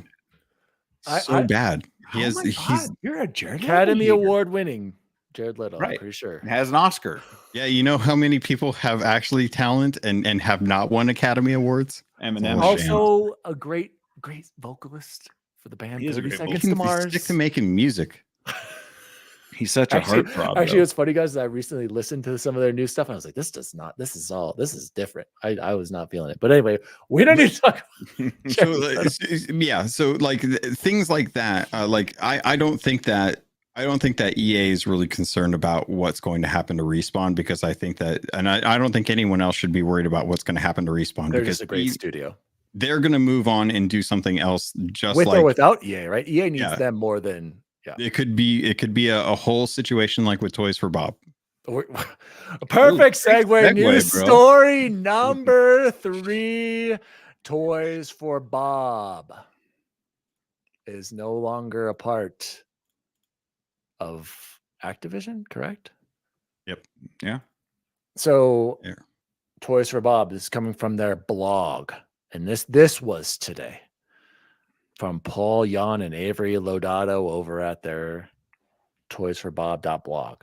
So I- bad. great. Oh my He's God, you're a Jared Leto Academy hater. Award winning Jared Leto. I'm Right. pretty sure. He has an Oscar. yeah. You know how many people have actually talent and have not won Academy Awards? Eminem. Oh, Also, a great vocalist for the band. He is a 30 great Seconds He to can Mars. stick to making music. He's such a heartthrob. Actually, though. it's funny, guys. I recently listened to some of their new stuff, and I was like, "This is different." I was not feeling it, but anyway, we don't need to talk. So like things like that. Like I don't think that EA is really concerned about what's going to happen to Respawn, because I think that, and I don't think anyone else should be worried about what's going to happen to Respawn, They're because just a great studio, they're going to move on and do something else, just with like or without EA, right? EA needs Yeah. them more than it could be a whole situation like with Toys for Bob. A perfect great segue. New segue, bro. story number 3. Toys for Bob is no longer a part of Activision, correct? Yep. Yeah. So Yeah. Toys for Bob is coming from their blog. And this was today from Paul Yan and Avery Lodato over at their toysforbob.blog.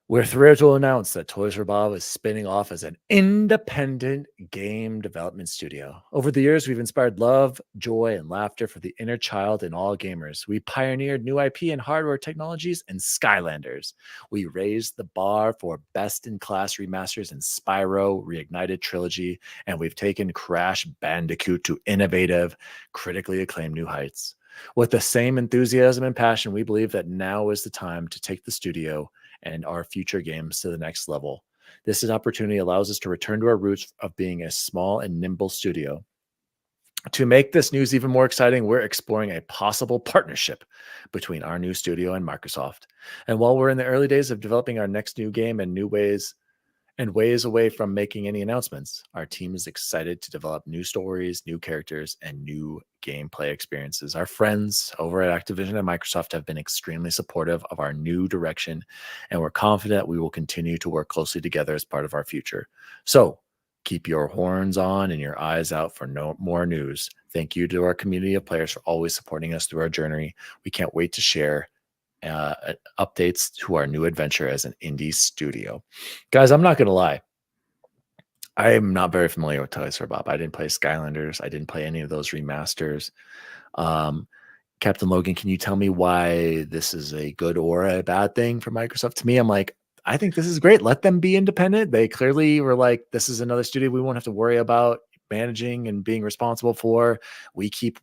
We're thrilled to announce that Toys for Bob is spinning off as an independent game development studio. Over the years, we've inspired love, joy, and laughter for the inner child in all gamers. We pioneered new IP and hardware technologies in Skylanders. We raised the bar for best-in-class remasters in Spyro, Reignited Trilogy, and we've taken Crash Bandicoot to innovative, critically acclaimed new heights. With the same enthusiasm and passion, we believe that now is the time to take the studio and our future games to the next level. This opportunity allows us to return to our roots of being a small and nimble studio. To make this news even more exciting, we're exploring a possible partnership between our new studio and Microsoft. And while we're in the early days of developing our next new game and ways away from making any announcements, our team is excited to develop new stories, new characters, and new gameplay experiences. Our friends over at Activision and Microsoft have been extremely supportive of our new direction, and we're confident we will continue to work closely together as part of our future. So keep your horns on and your eyes out for more news. Thank you to our community of players for always supporting us through our journey. We can't wait to share updates to our new adventure as an indie studio. Guys, I'm not going to lie. I am not very familiar with Toys for Bob. I didn't play Skylanders. I didn't play any of those remasters. Captain Logan, can you tell me why this is a good or a bad thing for Microsoft? To me, I'm like, I think this is great. Let them be independent. They clearly were like, this is another studio we won't have to worry about managing and being responsible for. We keep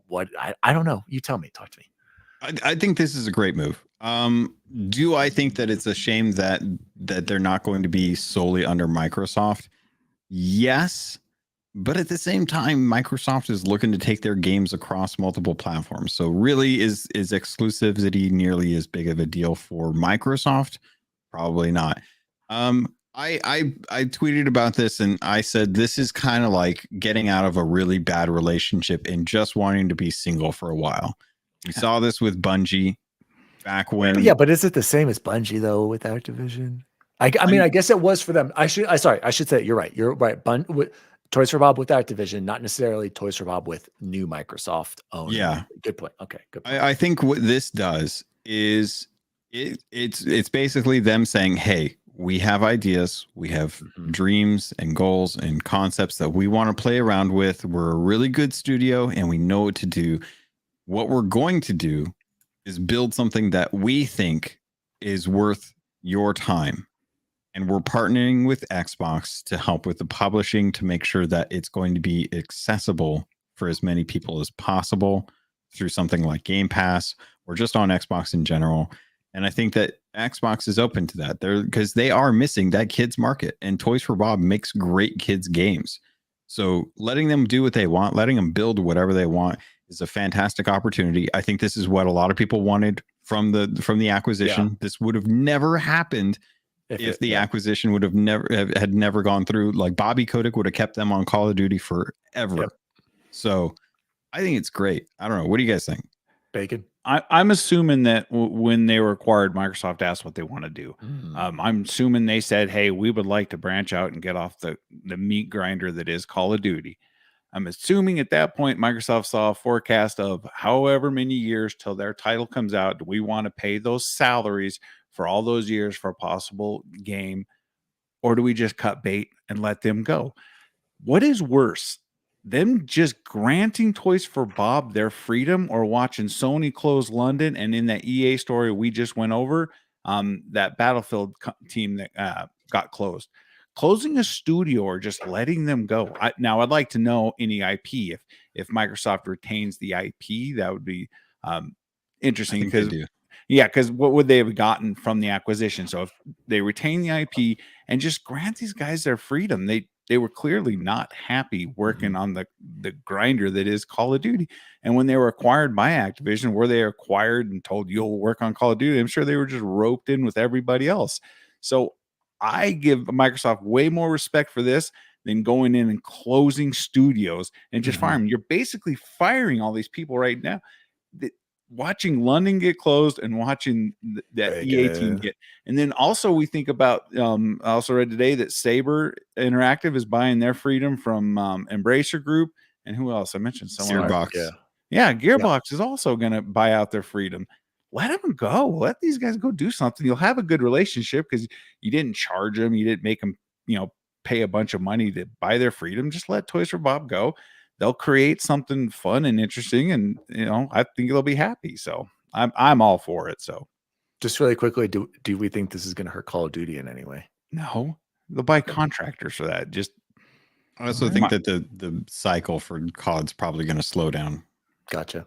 what I don't know. You tell me. Talk to me. I think this is a great move. Do I think that it's a shame that they're not going to be solely under Microsoft? Yes, but at the same time, Microsoft is looking to take their games across multiple platforms. So really, is exclusivity nearly as big of a deal for Microsoft? Probably not. I tweeted about this and I said this is kind of like getting out of a really bad relationship and just wanting to be single for a while. We saw this with Bungie back when. Yeah, but is it the same as Bungie though with Activision? I mean, I guess it was for them. I should say it. You're right. You're right. Toys for Bob with Activision, not necessarily Toys for Bob with new Microsoft owned. Yeah. Good point. Okay, good point. I think what this does is it's basically them saying, hey, we have ideas, we have dreams and goals and concepts that we want to play around with. We're a really good studio and we know what to do. What we're going to do is build something that we think is worth your time. And we're partnering with Xbox to help with the publishing to make sure that it's going to be accessible for as many people as possible through something like Game Pass or just on Xbox in general. And I think that Xbox is open to that there because they are missing that kids market, and Toys for Bob makes great kids games. So letting them do what they want, letting them build whatever they want is a fantastic opportunity. I think this is what a lot of people wanted from the acquisition. Yeah. This would have never happened if the acquisition would have never gone through. Like Bobby Kotick would have kept them on Call of Duty forever. Yep. So I think it's great. I don't know. What do you guys think? Bacon. I'm assuming that when they were acquired, Microsoft asked what they want to do. I'm assuming they said, hey, we would like to branch out and get off the meat grinder that is Call of Duty. I'm assuming at that point, Microsoft saw a forecast of however many years till their title comes out. Do we want to pay those salaries for all those years for a possible game? Or do we just cut bait and let them go? What is worse? Them just granting Toys for Bob their freedom, or watching Sony close London, and in that EA story we just went over, that Battlefield team that got closed. Closing a studio or just letting them go. Now, I'd like to know any IP. If Microsoft retains the IP, that would be interesting. Because what would they have gotten from the acquisition? So if they retain the IP and just grant these guys their freedom, they were clearly not happy working on the grinder that is Call of Duty. And when they were acquired by Activision, were they acquired and told you'll work on Call of Duty? I'm sure they were just roped in with everybody else. So I give Microsoft way more respect for this than going in and closing studios and just firing. You're basically firing all these people right now. Watching London get closed and watching that EA team get, and then also we think about. I also read today that Saber Interactive is buying their freedom from Embracer Group, and who else? I mentioned someone. Gearbox. Gearbox is also going to buy out their freedom. Let them go. Let these guys go do something. You'll have a good relationship because you didn't charge them. You didn't make them, pay a bunch of money to buy their freedom. Just let Toys for Bob go. They'll create something fun and interesting, and I think they'll be happy. So I'm all for it. So, just really quickly, do we think this is going to hurt Call of Duty in any way? No, they'll buy contractors for that. I also think that the cycle for COD's probably going to slow down. Gotcha.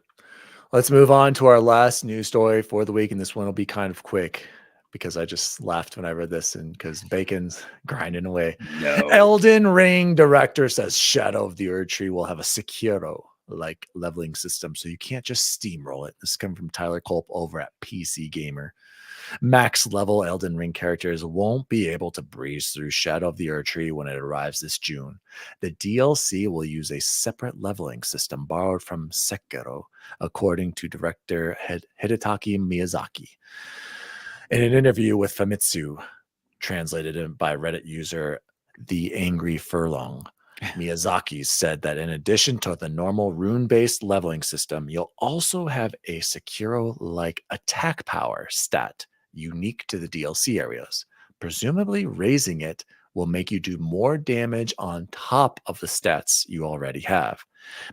Let's move on to our last news story for the week, and this one will be kind of quick because I just laughed when I read this, and because Bacon's grinding away. No. Elden Ring director says Shadow of the Erdtree will have a Sekiro-like leveling system, so you can't just steamroll it. This is coming from Tyler Culp over at PC Gamer. Max level Elden Ring characters won't be able to breeze through Shadow of the Erdtree when it arrives this June. The DLC will use a separate leveling system borrowed from Sekiro, according to director Hidetaka Miyazaki. In an interview with Famitsu, translated by Reddit user The Angry Furlong, Miyazaki said that in addition to the normal rune-based leveling system, you'll also have a Sekiro-like attack power stat unique to the DLC areas. Presumably, raising it will make you do more damage on top of the stats you already have.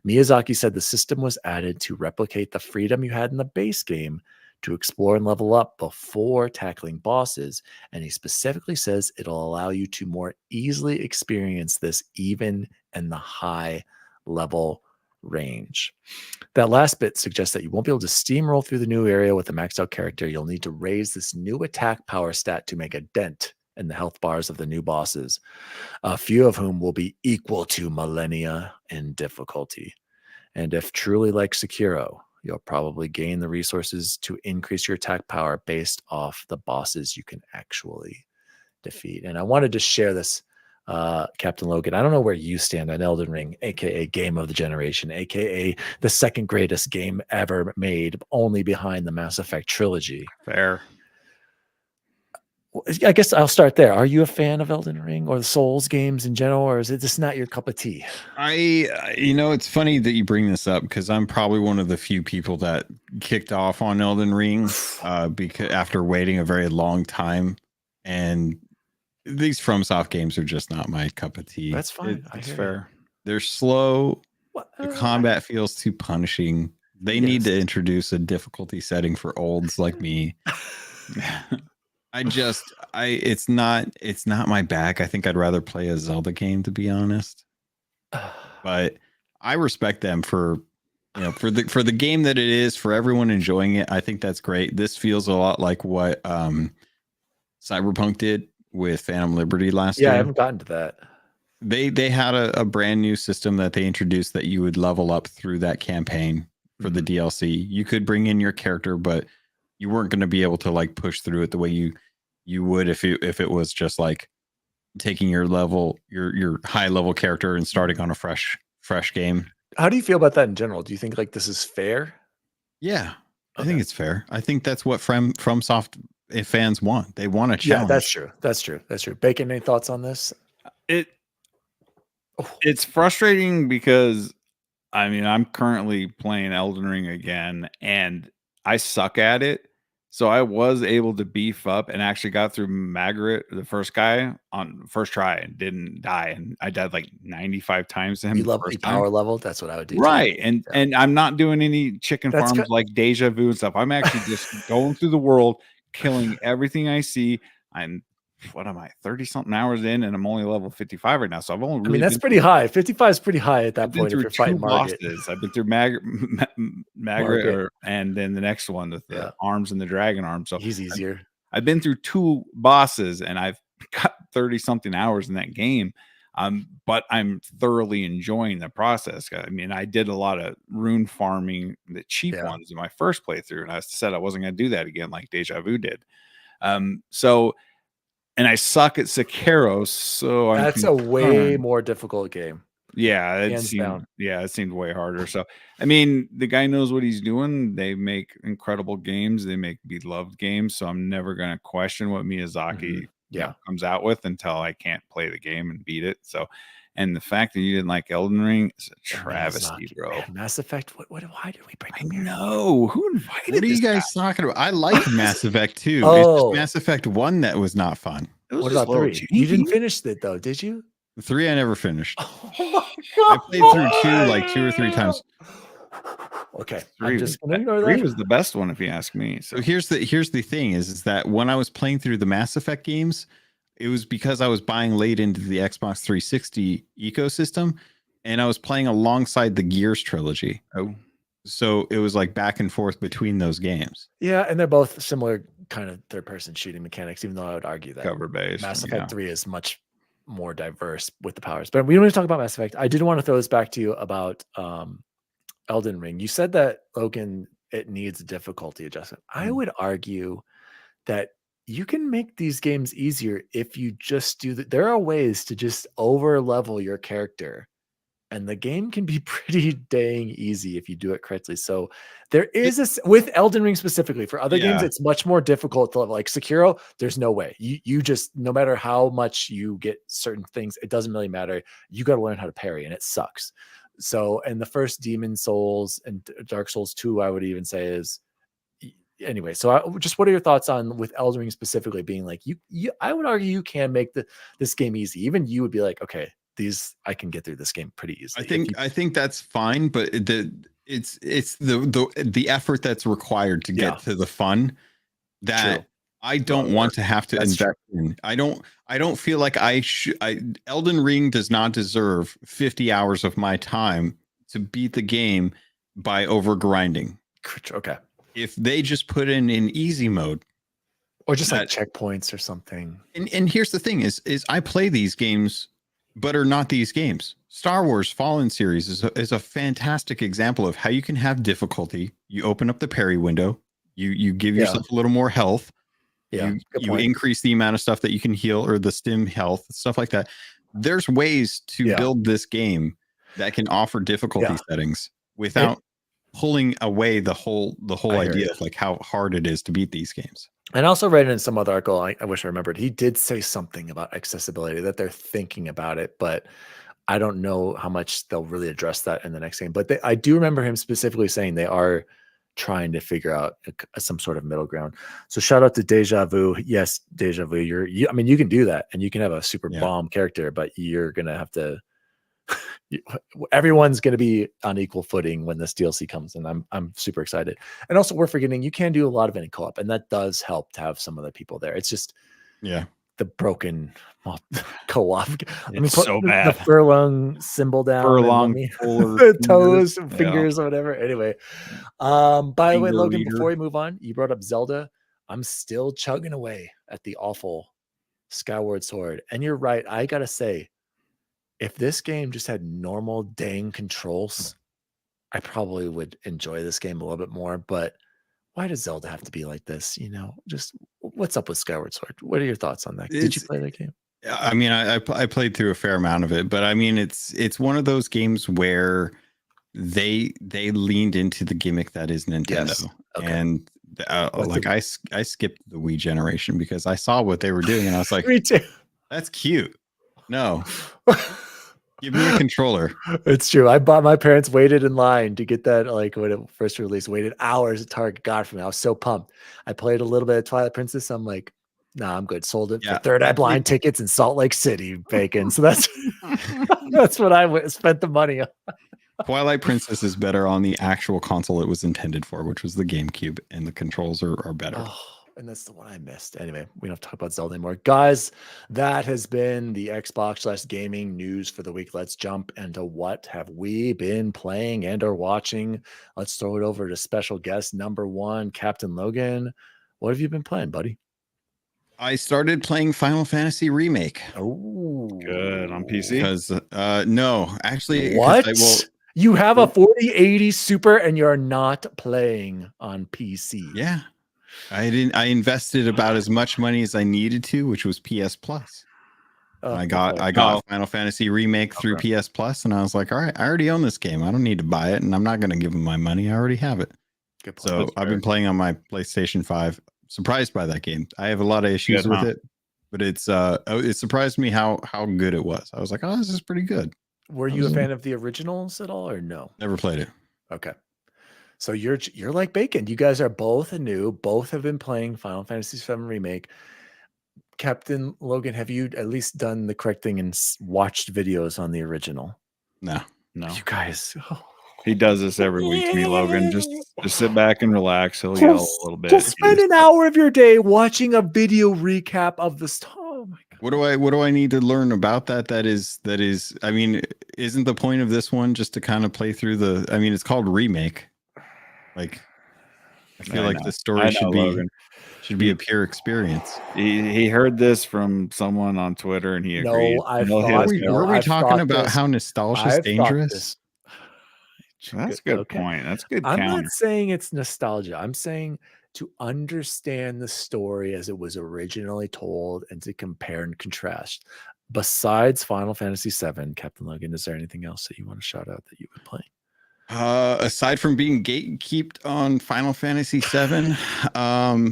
Miyazaki said the system was added to replicate the freedom you had in the base game to explore and level up before tackling bosses, and he specifically says it'll allow you to more easily experience this even in the high level range. That last bit suggests that you won't be able to steamroll through the new area with a maxed out character. You'll need to raise this new attack power stat to make a dent in the health bars of the new bosses, a few of whom will be equal to millennia in difficulty. And if truly like Sekiro, you'll probably gain the resources to increase your attack power based off the bosses you can actually defeat. And I wanted to share this, Captain Logan. I don't know where you stand on Elden Ring, aka Game of the Generation, aka the second greatest game ever made, only behind the Mass Effect trilogy. Fair. I guess I'll start there. Are you a fan of Elden Ring or the Souls games in general, or is it just not your cup of tea? It's funny that you bring this up because I'm probably one of the few people that kicked off on Elden Ring because after waiting a very long time, and these FromSoft games are just not my cup of tea. That's fine. It's fair. They're slow. What? The combat feels too punishing. They need to introduce a difficulty setting for olds like me. It's not my bag. I think I'd rather play a Zelda game, to be honest. But I respect them for the game that it is, for everyone enjoying it. I think that's great. This feels a lot like what Cyberpunk did with Phantom Liberty last year. I haven't gotten to that. They had a brand new system that they introduced that you would level up through that campaign for the DLC. You could bring in your character, but you weren't going to be able to like push through it the way you would if it was just like taking your high level character and starting on a fresh game. How do you feel about that in general? Do you think like this is fair? Yeah, I think it's fair. I think that's what FromSoft fans want. They want a challenge. Yeah, that's true. Bacon, any thoughts on this? It's frustrating because I'm currently playing Elden Ring again and I suck at it. So I was able to beef up and actually got through Margaret, the first guy, on first try and didn't die. And I died like 95 times to him. You love the power level. That's what I would do. Right. And I'm not doing any chicken farms like Deja Vu and stuff. I'm actually just going through the world, killing everything I see. I'm, what am I, 30 something hours in, and I'm only level 55 right now. So I've only really that's pretty high. 55 is pretty high at that point if you're fighting Margaret. I've been through Margaret, and then the next one with the arms and the dragon arm. So he's easier. I've been through 2 bosses and I've got 30 something hours in that game. But I'm thoroughly enjoying the process. I did a lot of rune farming, the cheap ones in my first playthrough, and I said I wasn't going to do that again like Deja Vu did. And I suck at Sekiro, so that's a way more difficult game. Yeah, it seemed way harder. So, the guy knows what he's doing. They make incredible games. They make beloved games. So I'm never going to question what Miyazaki comes out with until I can't play the game and beat it. So, and the fact that you didn't like Elden Ring is a travesty, bro. Man, Mass Effect. Why did we bring? I know. Who invited? What are you guys talking about? I like Mass Effect 2. Oh. It's just Mass Effect 1 that was not fun. What about 3? You didn't finish it though, did you? 3 I never finished. Oh my I God. played through 2 like 2 or 3 times. Okay, 3 I'm just gonna ignore that. 3 was the best one, if you ask me. So here's the thing is that when I was playing through the Mass Effect games, it was because I was buying late into the Xbox 360 ecosystem, and I was playing alongside the Gears trilogy. Oh, so it was like back and forth between those games. Yeah, and they're both similar kind of third-person shooting mechanics, even though I would argue that cover based. Mass Effect 3 is much more diverse with the powers. But we don't need to talk about Mass Effect. I did want to throw this back to you about Elden Ring. You said that, Logan, it needs a difficulty adjustment. I would argue that you can make these games easier if you just do that. There are ways to just over level your character, and the game can be pretty dang easy if you do it correctly. So there is with Elden Ring specifically. For other games, it's much more difficult to level. Like Sekiro, there's no way. You just, no matter how much you get certain things, it doesn't really matter. You got to learn how to parry, and it sucks. So, and the first Demon Souls and Dark Souls 2, I would even say is anyway. So what are your thoughts on with Elden Ring specifically being like, I would argue you can make this game easy. Even you would be like, okay, I can get through this game pretty easily. I think that's fine, but it's the effort that's required to get to the fun that True. I don't want to have to invest in. I don't feel like Elden Ring does not deserve 50 hours of my time to beat the game by over grinding. Okay. If they just put in easy mode, or just like checkpoints or something. And here's the thing is I play these games, but are not these games. Star Wars Fallen series is a fantastic example of how you can have difficulty. You open up the parry window, you give yourself a little more health. Yeah, you increase the amount of stuff that you can heal, or the stim health, stuff like that. There's ways to build this game that can offer difficulty settings without pulling away the whole idea of like how hard it is to beat these games. And I also read in some other article, I wish I remembered, he did say something about accessibility, that they're thinking about it, but I don't know how much they'll really address that in the next game. But I do remember him specifically saying they are trying to figure out some sort of middle ground. So shout out to Deja Vu. Yes, Deja Vu. I mean, you can do that, and you can have a super bomb character, but you're gonna have to. Everyone's going to be on equal footing when this DLC comes, and I'm super excited. And also, we're forgetting you can do a lot of any co-op, and that does help to have some of the people there. It's just the broken co-op. Let me put so bad. The furlong symbol down. Furlong, toes, fingers, or whatever. Anyway, by the way, Logan, before we move on, you brought up Zelda. I'm still chugging away at the awful Skyward Sword, and you're right. I gotta say, if this game just had normal dang controls, I probably would enjoy this game a little bit more. But why does Zelda have to be like this? Just what's up with Skyward Sword? What are your thoughts on that? Did you play that game? I mean, I played through a fair amount of it, but I mean, it's one of those games where they leaned into the gimmick that is Nintendo. Yes. Okay. And I skipped the Wii generation because I saw what they were doing, and I was like, me too. That's cute. No. Give me a controller. It's true. My parents waited in line to get that, like when it first released, waited hours at Target, got for me. I was so pumped. I played a little bit of Twilight Princess. I'm like, nah, I'm good. Sold it for Third Eye Blind tickets in Salt Lake City, Bacon. So that's what I spent the money on. Twilight Princess is better on the actual console it was intended for, which was the GameCube, and the controls are better. Oh, and that's the one I missed. Anyway, we don't have to talk about Zelda anymore. Guys, that has been the Xbox/gaming news for the week. Let's jump into what have we been playing and or watching. Let's throw it over to special guest number 1, Captain Logan. What have you been playing, buddy? I started playing Final Fantasy Remake. Oh, good on PC? Because no, actually, what? You have a 4080 Super and you're not playing on PC. Yeah. I invested about as much money as I needed to, which was PS Plus. I got Final Fantasy Remake through PS Plus, and I was like, all right, I already own this game. I don't need to buy it, and I'm not going to give them my money. I already have it. Good point. So I've been playing on my PlayStation 5. Surprised by that game. I have a lot of issues with it, but it surprised me how good it was. I was like, oh, this is pretty good. Were you a fan of the originals at all, or no? Never played it. Okay. So you're like Bacon. You guys are both new. Both have been playing Final Fantasy VII Remake. Captain Logan, have you at least done the correct thing and watched videos on the original? No. You guys. Oh. He does this every week to me, Logan. Just sit back and relax. He'll yell a little bit. Just spend an hour of your day watching a video recap of this. Oh my God. What do I need to learn about that? That is. I mean, isn't the point of this one just to kind of play through the? I mean, it's called Remake. Like, I feel like the story should be a pure experience. He heard this from someone on Twitter, and he agreed. Were we talking about how nostalgia is dangerous? That's a good point. That's good. I'm not saying it's nostalgia. I'm saying to understand the story as it was originally told and to compare and contrast. Besides Final Fantasy VII, Captain Logan, is there anything else that you want to shout out that you've been playing? Aside from being gatekeeped on Final Fantasy VII, I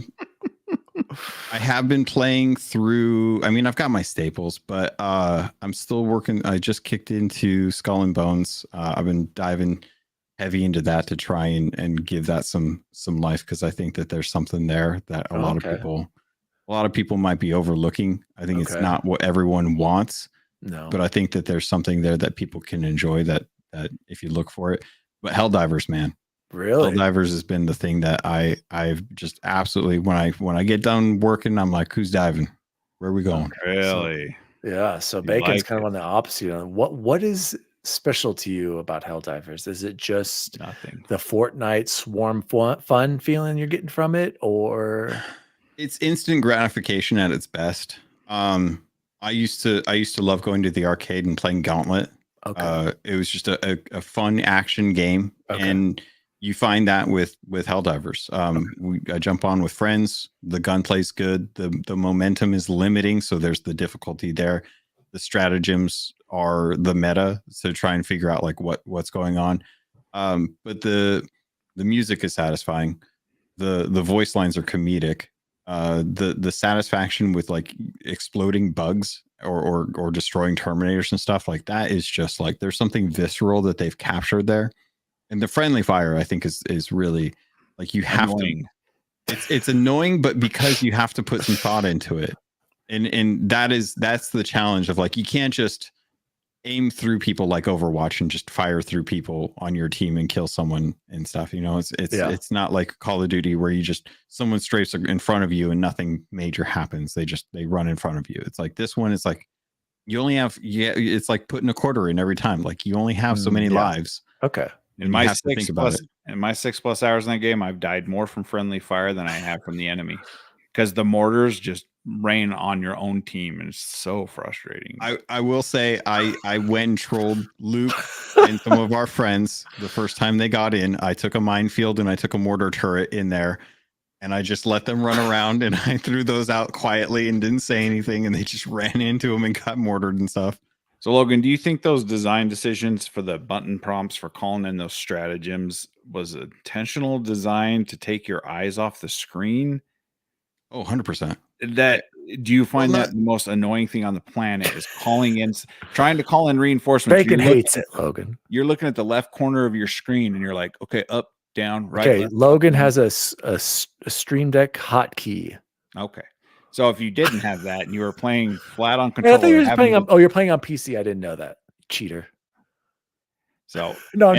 have been playing through. I mean, I've got my staples, but I'm still working. I just kicked into Skull and Bones. I've been diving heavy into that to try and give that some life, because I think that there's something there that a lot of people might be overlooking. I think it's not what everyone wants. No, but I think that there's something there that people can enjoy that if you look for it. But Helldivers, man. Really? Helldivers has been the thing that I've just absolutely, when I get done working, I'm like, who's diving? Where are we going? Really? So Bacon's kind of on the opposite. What is special to you about Helldivers? Is it just nothing? The Fortnite swarm fun feeling you're getting from it, or it's instant gratification at its best? I used to love going to the arcade and playing Gauntlet. It was just a fun action game, and you find that with Helldivers. I jump on with friends. The gunplay's good. The momentum is limiting, so there's the difficulty there. The stratagems are the meta, so try and figure out like what's going on. But the music is satisfying. The voice lines are comedic. the satisfaction with like exploding bugs or destroying Terminators and stuff like that is just like there's something visceral that they've captured there. And the friendly fire, I think, is really like you have Annoying. to. It's annoying, but because you have to put some thought into it, and that's the challenge of like you can't just aim through people like Overwatch and just fire through people on your team and kill someone and stuff. You know, it's not like Call of Duty where you just someone strafes in front of you and nothing major happens. They run in front of you. It's like this one. It's like you only have it's like putting a quarter in every time. Like you only have so many lives. Okay. In my 6+ hours in that game, I've died more from friendly fire than I have from the enemy because the mortars just rain on your own team and it's so frustrating. I will say I went and trolled Luke and some of our friends the first time they got in. I took a minefield and I took a mortar turret in there and I just let them run around and I threw those out quietly and didn't say anything and they just ran into them and got mortared and stuff. So, Logan, do you think those design decisions for the button prompts for calling in those stratagems was intentional design to take your eyes off the screen? Oh, 100%. That do you find that the most annoying thing on the planet is trying to call in reinforcements? Bacon hates it, Logan. You're looking at the left corner of your screen and you're like, okay, up, down, right. Okay, left, Logan has a Stream Deck hotkey. Okay. So if you didn't have that and you were playing flat on I controller, thought you were just playing on. Oh, you're playing on PC. I didn't know that. Cheater. So no,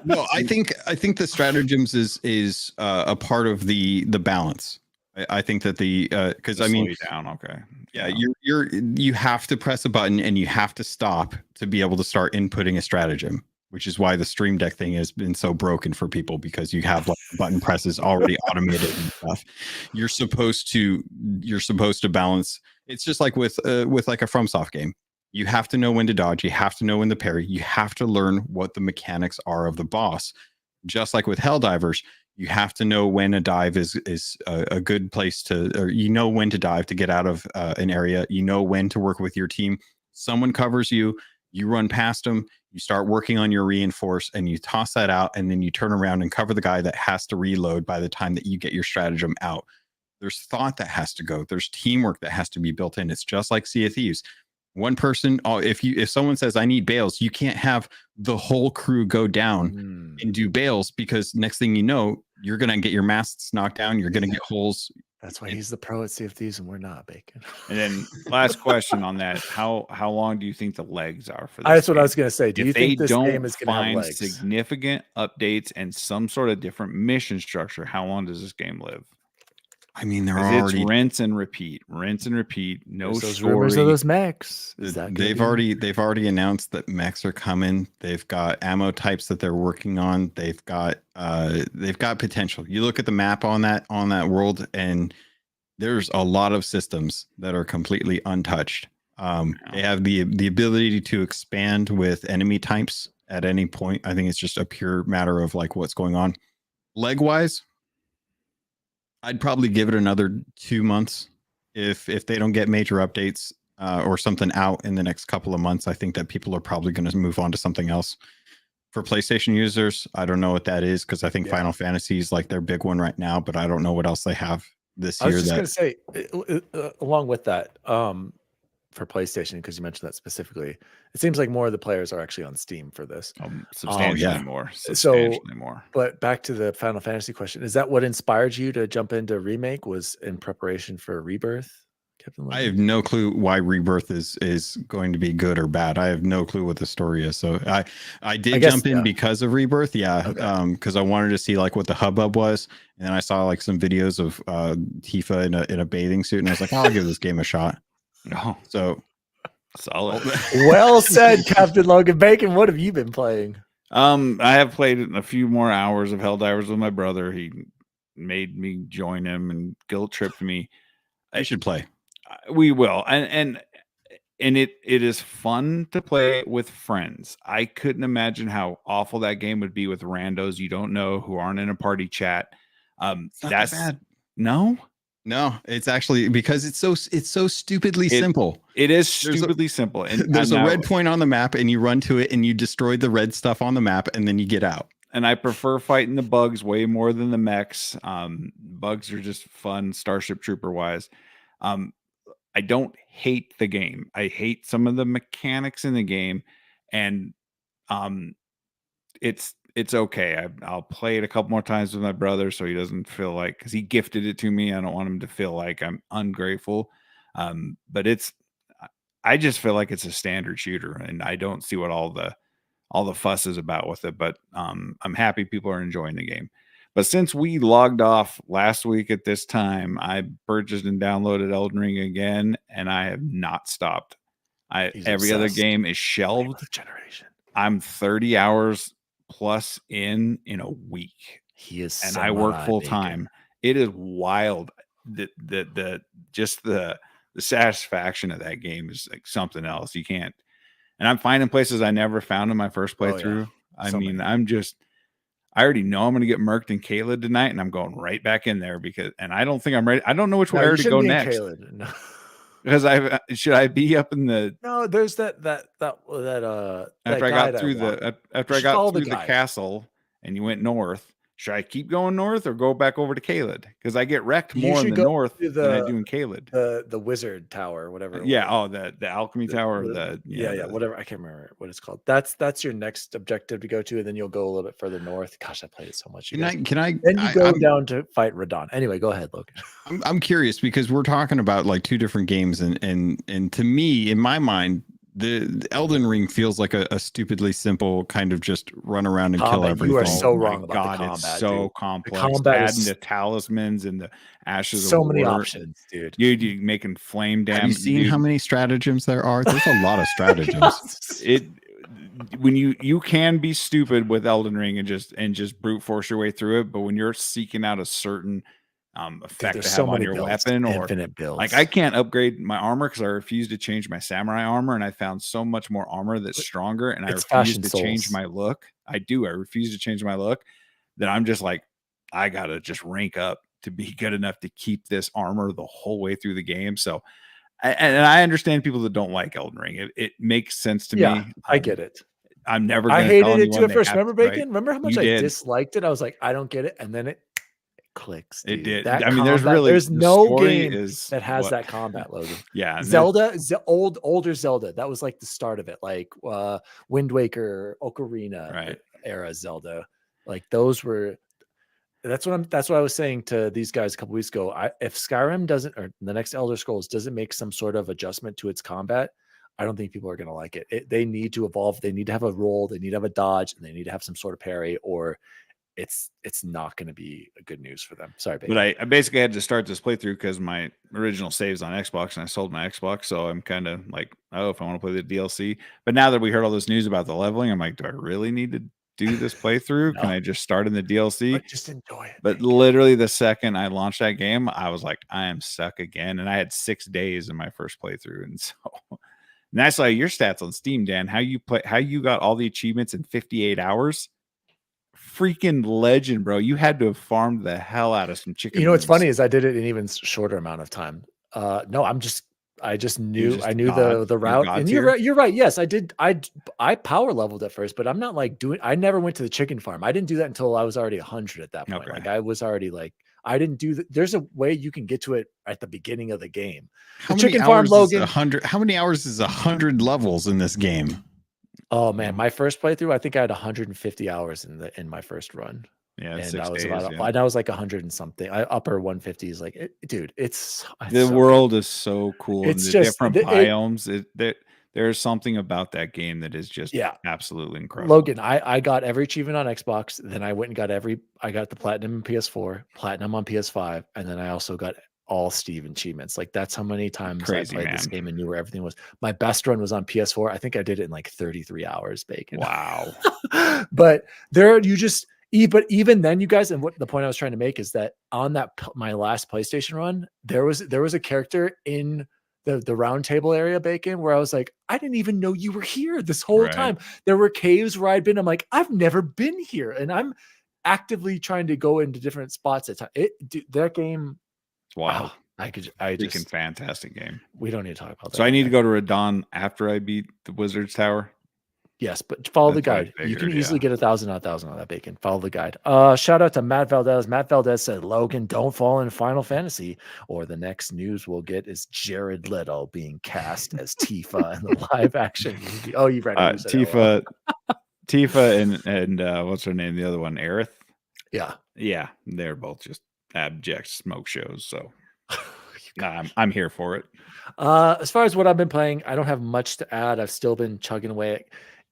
no. I think the stratagems is a part of the balance. I think that because I mean, down. Okay. Yeah, you have to press a button and you have to stop to be able to start inputting a stratagem, which is why the Stream Deck thing has been so broken for people because you have like button presses already automated and stuff. You're supposed to balance. It's just like with like a FromSoft game. You have to know when to dodge. You have to know when to parry. You have to learn what the mechanics are of the boss. Just like with Helldivers, you have to know when a dive is a good place or you know when to dive to get out of an area. You know when to work with your team. Someone covers you. You run past them, you start working on your reinforce and you toss that out and then you turn around and cover the guy that has to reload by the time that you get your stratagem out. There's thought that has to go. There's teamwork that has to be built in. It's just like Sea of Thieves. One person, if someone says, I need bales, you can't have the whole crew go down and do bales because next thing you know, you're going to get your masts knocked down. You're going to get holes. That's why he's the pro at Sea of Thieves and we're not, Bacon. And then last question on that. How long do you think the legs are for this? That's what I was going to say. Do you think this game is going to have legs? Significant updates and some sort of different mission structure, how long does this game live? I mean, it's rinse and repeat. No those story. rumors of those mechs. They've already announced that mechs are coming. They've got ammo types that they're working on. They've got potential. You look at the map on that world, and there's a lot of systems that are completely untouched. They have the ability to expand with enemy types at any point. I think it's just a pure matter of like what's going on. Leg wise, I'd probably give it another 2 months if they don't get major updates or something out in the next couple of months. I think that people are probably going to move on to something else. For PlayStation users, I don't know what that is because I think Final Fantasy is like their big one right now, but I don't know what else they have this year. I was just going to say, along with that, for PlayStation, because you mentioned that specifically, it seems like more of the players are actually on Steam for this. Substantially more. But back to the Final Fantasy question, is that what inspired you to jump into Remake? Was in preparation for Rebirth? Captain I have no clue why Rebirth is going to be good or bad. I have no clue what the story is. So I did jump in because of Rebirth. Because I wanted to see like what the hubbub was. And then I saw like some videos of Tifa in a bathing suit. And I was like, I'll give this game a shot. No. So solid. Well said, Captain Logan Bacon. What have you been playing? I have played a few more hours of Helldivers with my brother. He made me join him and guilt tripped me. I should play. We will. And it is fun to play with friends. I couldn't imagine how awful that game would be with randos you don't know who aren't in a party chat. That's bad. No, it's actually because it's so stupidly simple. It is stupidly simple. And there's a red point on the map and you run to it and you destroy the red stuff on the map and then you get out. and I prefer fighting the bugs way more than the mechs. Bugs are just fun, Starship Trooper wise. I don't hate the game. I hate some of the mechanics in the game, and um, it's okay. I'll play it a couple more times with my brother so he doesn't feel like, because he gifted it to me. I don't want him to feel like I'm ungrateful. But I just feel like it's a standard shooter, and I don't see what all the fuss is about with it. But I'm happy people are enjoying the game. But since we logged off last week at this time, I purchased and downloaded Elden Ring again, and I have not stopped. He's Every other obsessed. game is shelved. Generation. I'm 30 hours plus in a week, He is, and I work full time. It is wild. The just the satisfaction of that game is like something else. You can't. And I'm finding places I never found in my first playthrough. I mean, I already know I'm going to get murked in Caelid tonight, and I'm going right back in there and I don't think I'm ready. I don't know which way to go next. No. Because should I be up in the? No, there's that After I got through the castle and you went north, should I keep going north or go back over to Caelid? Because I get wrecked more in the north than I do in Caelid. The wizard tower, whatever. Yeah. Oh, the alchemy tower. Whatever. I can't remember what it's called. That's your next objective to go to, and then you'll go a little bit further north. Gosh, I played it so much. Then you go down to fight Radon. Anyway, go ahead, Logan. I'm curious because we're talking about like two different games, and to me, in my mind, the Elden Ring feels like a stupidly simple kind of just run around and kill everything. You are so wrong about the combat. It's so complex. The combat adding the talismans and the ashes of so many options, dude. You making flame damage. Have you seen how many stratagems there are? There's a lot of stratagems. When you can be stupid with Elden Ring and just brute force your way through it, but when you're seeking out a certain effect to have on your weapon, or infinite builds. Like I can't upgrade my armor because I refuse to change my samurai armor, and I found so much more armor that's stronger, and I refuse to change my look. I refuse to change my look. That I'm just like, I gotta just rank up to be good enough to keep this armor the whole way through the game. So, and I understand people that don't like Elden Ring. It makes sense to me. I get it. I'm never. I hated it too at first. Remember, Bacon? Right? Remember how much I disliked it? I was like, I don't get it, and then it clicks. Dude. It did. There's no game that has that combat, Logan. Yeah, Zelda, older Zelda. That was like the start of it, like Wind Waker, Ocarina era Zelda. Like those were. That's what I was saying to these guys a couple weeks ago. If Skyrim doesn't, or the next Elder Scrolls doesn't make some sort of adjustment to its combat, I don't think people are going to like it. They need to evolve. They need to have a roll. They need to have a dodge, and they need to have some sort of parry, or it's not going to be a good news for them. Sorry, baby. But I basically had to start this playthrough because my original save's on Xbox, and I sold my Xbox, so I'm kind of like, oh, if I want to play the DLC. But now that we heard all this news about the leveling, I'm like, do I really need to do this playthrough? No. Can I just start in the DLC? But just enjoy it. But literally the second I launched that game, I was like, I am stuck again. And I had 6 days in my first playthrough. And so and I saw your stats on Steam, Dan, how you got all the achievements in 58 hours. Freaking legend, bro. You had to have farmed the hell out of some chicken. You know what's funny is I did it in even shorter amount of time. No, I just knew the route. And you're right. Yes, I did. I power leveled at first, but I'm not like I never went to the chicken farm. I didn't do that until I was already 100 at that point. Okay. Like I was already like, I didn't do that. There's a way you can get to it at the beginning of the game. How many hours, Logan. How many hours is 100 levels in this game? Oh man, my first playthrough, I think I had 150 hours in my first run. Yeah, and I was like 100 and something. Upper 150s. Like, dude, it's the world is so cool. It's and the just different biomes. There's something about that game that is just absolutely incredible. Logan, I got every achievement on Xbox. Then I went and got the platinum in PS4, platinum on PS5, and then I also got all Steve achievements. Like that's how many times I played this game and knew where everything was. My best run was on PS4. I think I did it in like 33 hours, Bacon. Wow. But even then, you guys, and what the point I was trying to make is that on my last PlayStation run, there was a character in the round table area, Bacon, where I was like, I didn't even know you were here this whole time. There were caves where I'd been. I'm like, I've never been here, and I'm actively trying to go into different spots at time. That game. Wow. Freaking fantastic game. We don't need to talk about that. So I need to go to Radon after I beat the Wizard's Tower. Yes, but follow the That's what I guide. You can figured, easily yeah. get 1,000 out of 1,000 on that bacon. Follow the guide. Shout out to Matt Valdez. Matt Valdez said, Logan, don't fall in Final Fantasy, or the next news we'll get is Jared Leto being cast as Tifa in the live action movie. Oh, you read it. You said LOL. Tifa and what's her name? The other one, Aerith. Yeah. Yeah, they're both just abject smoke shows. So I'm here for it. As far as what I've been playing, I don't have much to add. I've still been chugging away at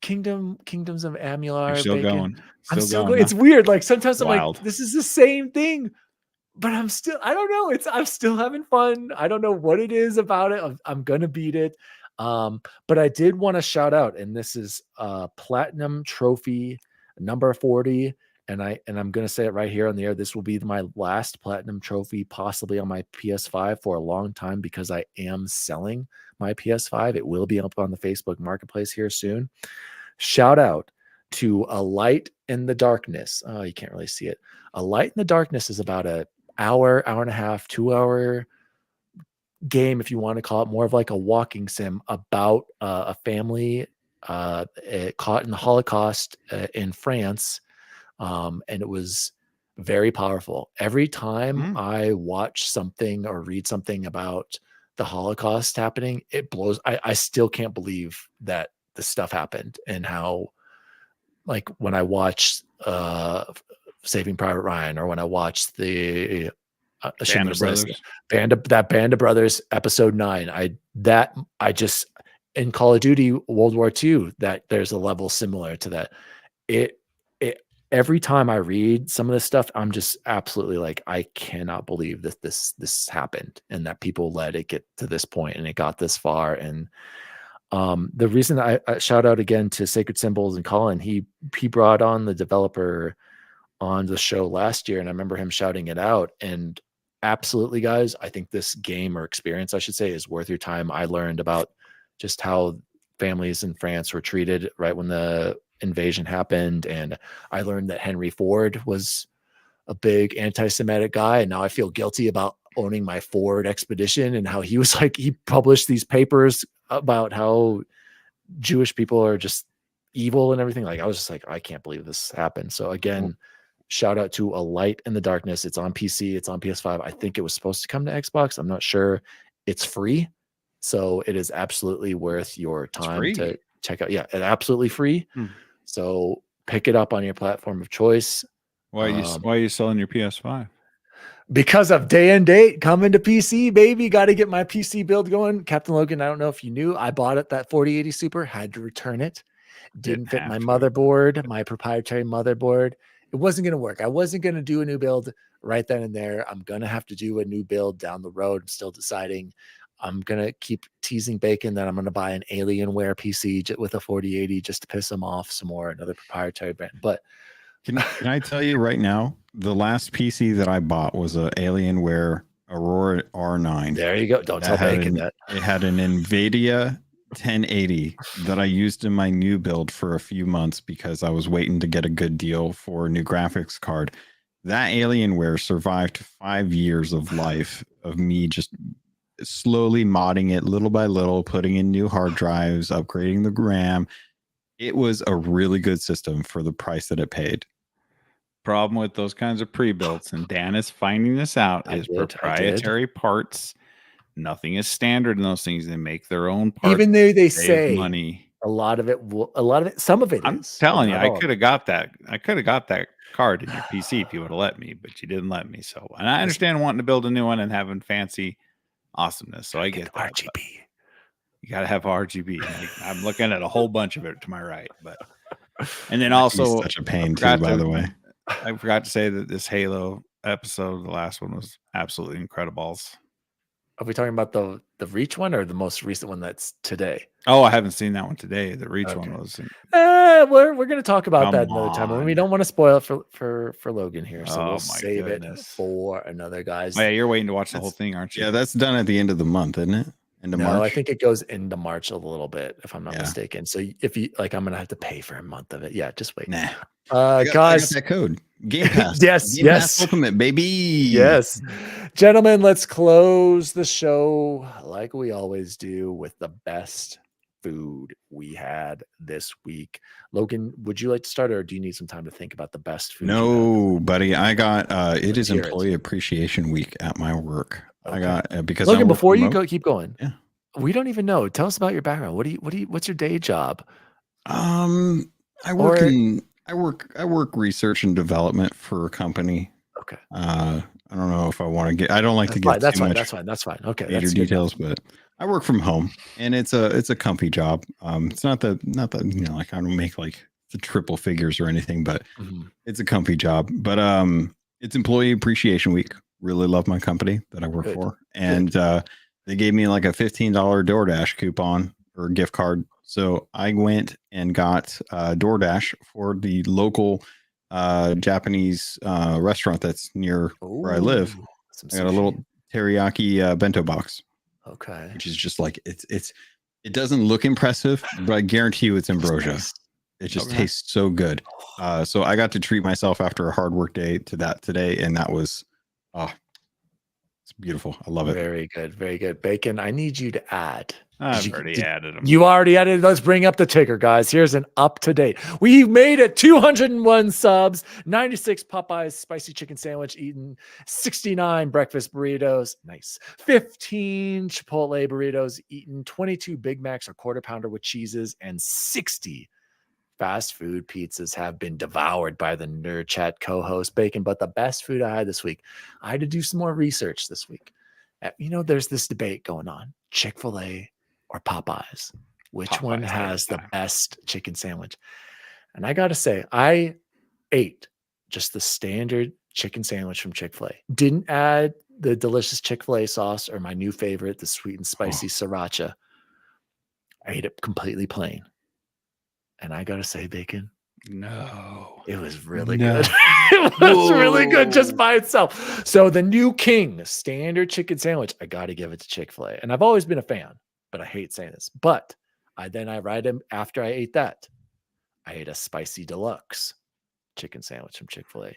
Kingdoms of Amular. You're still bacon. going. I'm still going. going. It's weird. Like sometimes I'm Wild. like, this is the same thing, but I don't know. I'm still having fun. I don't know what it is about it. I'm gonna beat it. But I did want to shout out, and this is platinum trophy number 40. And I'm gonna say it right here on the air. This will be my last platinum trophy, possibly on my PS5 for a long time, because I am selling my PS5. It will be up on the Facebook Marketplace here soon. Shout out to A Light in the Darkness. Oh, you can't really see it. A Light in the Darkness is about an hour and a half, 2-hour game, if you want to call it, more of like a walking sim about a family caught in the Holocaust in France. And it was very powerful. Every time I watch something or read something about the Holocaust happening, it blows. I still can't believe that this stuff happened, and how, like, when I watched Saving Private Ryan, or when I watched the Band of Brothers. Band of Brothers episode 9, I just, in Call of Duty World War II, that there's a level similar to that. Every time I read some of this stuff, I'm just absolutely like, I cannot believe that this happened, and that people let it get to this point and it got this far. And the reason I shout out again to Sacred Symbols and Colin, he brought on the developer on the show last year, and I remember him shouting it out. And absolutely, guys, I think this game, or experience, I should say, is worth your time. I learned about just how families in France were treated right when the invasion happened, and I learned that Henry Ford was a big anti-Semitic guy, and now I feel guilty about owning my Ford Expedition, and how he was like, he published these papers about how Jewish people are just evil and everything. Like, I was just like, I can't believe this happened. So again, shout out to A Light in the Darkness. It's on PC, it's on PS5. I think it was supposed to come to Xbox. I'm not sure. It's free, so it is absolutely worth your time to check out. Yeah, it's absolutely free. So pick it up on your platform of choice. Why are you selling your PS5? Because of day and date coming to PC, baby. Got to get my PC build going. Captain Logan, I don't know if you knew, I bought it, that 4080 Super, had to return it. Didn't fit my motherboard, my proprietary motherboard. It wasn't going to work. I wasn't going to do a new build right then and there. I'm going to have to do a new build down the road. I'm still deciding. I'm going to keep teasing Bacon that I'm going to buy an Alienware PC with a 4080 just to piss him off some more, another proprietary brand. But can I tell you right now, the last PC that I bought was a Alienware Aurora R9. There you go. Don't tell Bacon that. It had an NVIDIA 1080 that I used in my new build for a few months because I was waiting to get a good deal for a new graphics card. That Alienware survived 5 years of life of me just slowly modding it little by little, putting in new hard drives, upgrading the RAM. It was a really good system for the price that it paid. Problem with those kinds of pre-builts, and Dan is finding this out, is proprietary parts. Nothing is standard in those things. They make their own parts. Even though they say money, some of it I'm is. telling you, I could have got that. I could have got that card in your PC if you would have let me, but you didn't let me. So, and I understand wanting to build a new one and having fancy awesomeness. So I get that. RGB. You got to have RGB. I'm looking at a whole bunch of it to my right, but and then also such a pain too, by the way. I forgot to say that this Halo episode, the last one, was absolutely incredible. Are we talking about the Reach one or the most recent one that's today? Oh, I haven't seen that one today. The Reach one was. We're going to talk about that another time. And we don't want to spoil it for Logan here, so we'll save it for another, guys. Oh, yeah, you're waiting to watch the whole thing, aren't you? Yeah, that's done at the end of the month, isn't it? No, I think it goes into March a little bit, if I'm not mistaken. So if you like, I'm gonna have to pay for a month of it. Yeah, just wait. Nah. Guys, I got that code. Game Pass. Yes, Game Pass Ultimate, baby. Yes. Gentlemen, let's close the show like we always do with the best food we had this week. Logan, would you like to start, or do you need some time to think about the best food? No, buddy. I got it is hear it. Employee Appreciation Week at my work. I Okay. got because Logan, I work before you remote. go, keep going. Yeah. We don't even know. Tell us about your background. What's your day job? I work research and development for a company. Okay. I don't know if I want to get. I don't like to get That's too fine. much. That's fine. That's fine. Okay. Major That's details, but I work from home, and it's a comfy job. It's not that like I don't make like the triple figures or anything, but it's a comfy job. But it's Employee Appreciation Week. Really love my company that I work for, and they gave me like a $15 DoorDash coupon or gift card. So I went and got DoorDash for the local Japanese restaurant that's near where I live. I got a little teriyaki bento box. Okay. Which is just like it doesn't look impressive, but I guarantee you it's ambrosia. Nice. It just tastes so good. So I got to treat myself after a hard work day to that today, and that was it's beautiful. I love it. Very good. Very good. Bacon, I need you to add. I've already added them. You already added. Let's bring up the ticker, guys. Here's an up to date. We've made it 201 subs, 96 Popeyes spicy chicken sandwich eaten, 69 breakfast burritos. Nice. 15 Chipotle burritos eaten, 22 Big Macs or quarter pounder with cheeses, and 60 fast food pizzas have been devoured by the Nerd Chat co-host Bacon. But the best food I had this week, I had to do some more research this week. There's this debate going on: Chick-fil-A or Popeyes. Which one has the best chicken sandwich? And I got to say, I ate just the standard chicken sandwich from Chick-fil-A. Didn't add the delicious Chick-fil-A sauce or my new favorite, the sweet and spicy sriracha. I ate it completely plain. And I got to say, Bacon, no, it was really good. It was really good just by itself. So the new king standard chicken sandwich, I got to give it to Chick-fil-A. And I've always been a fan, but I hate saying this. But after I ate that, I ate a spicy deluxe chicken sandwich from Chick-fil-A.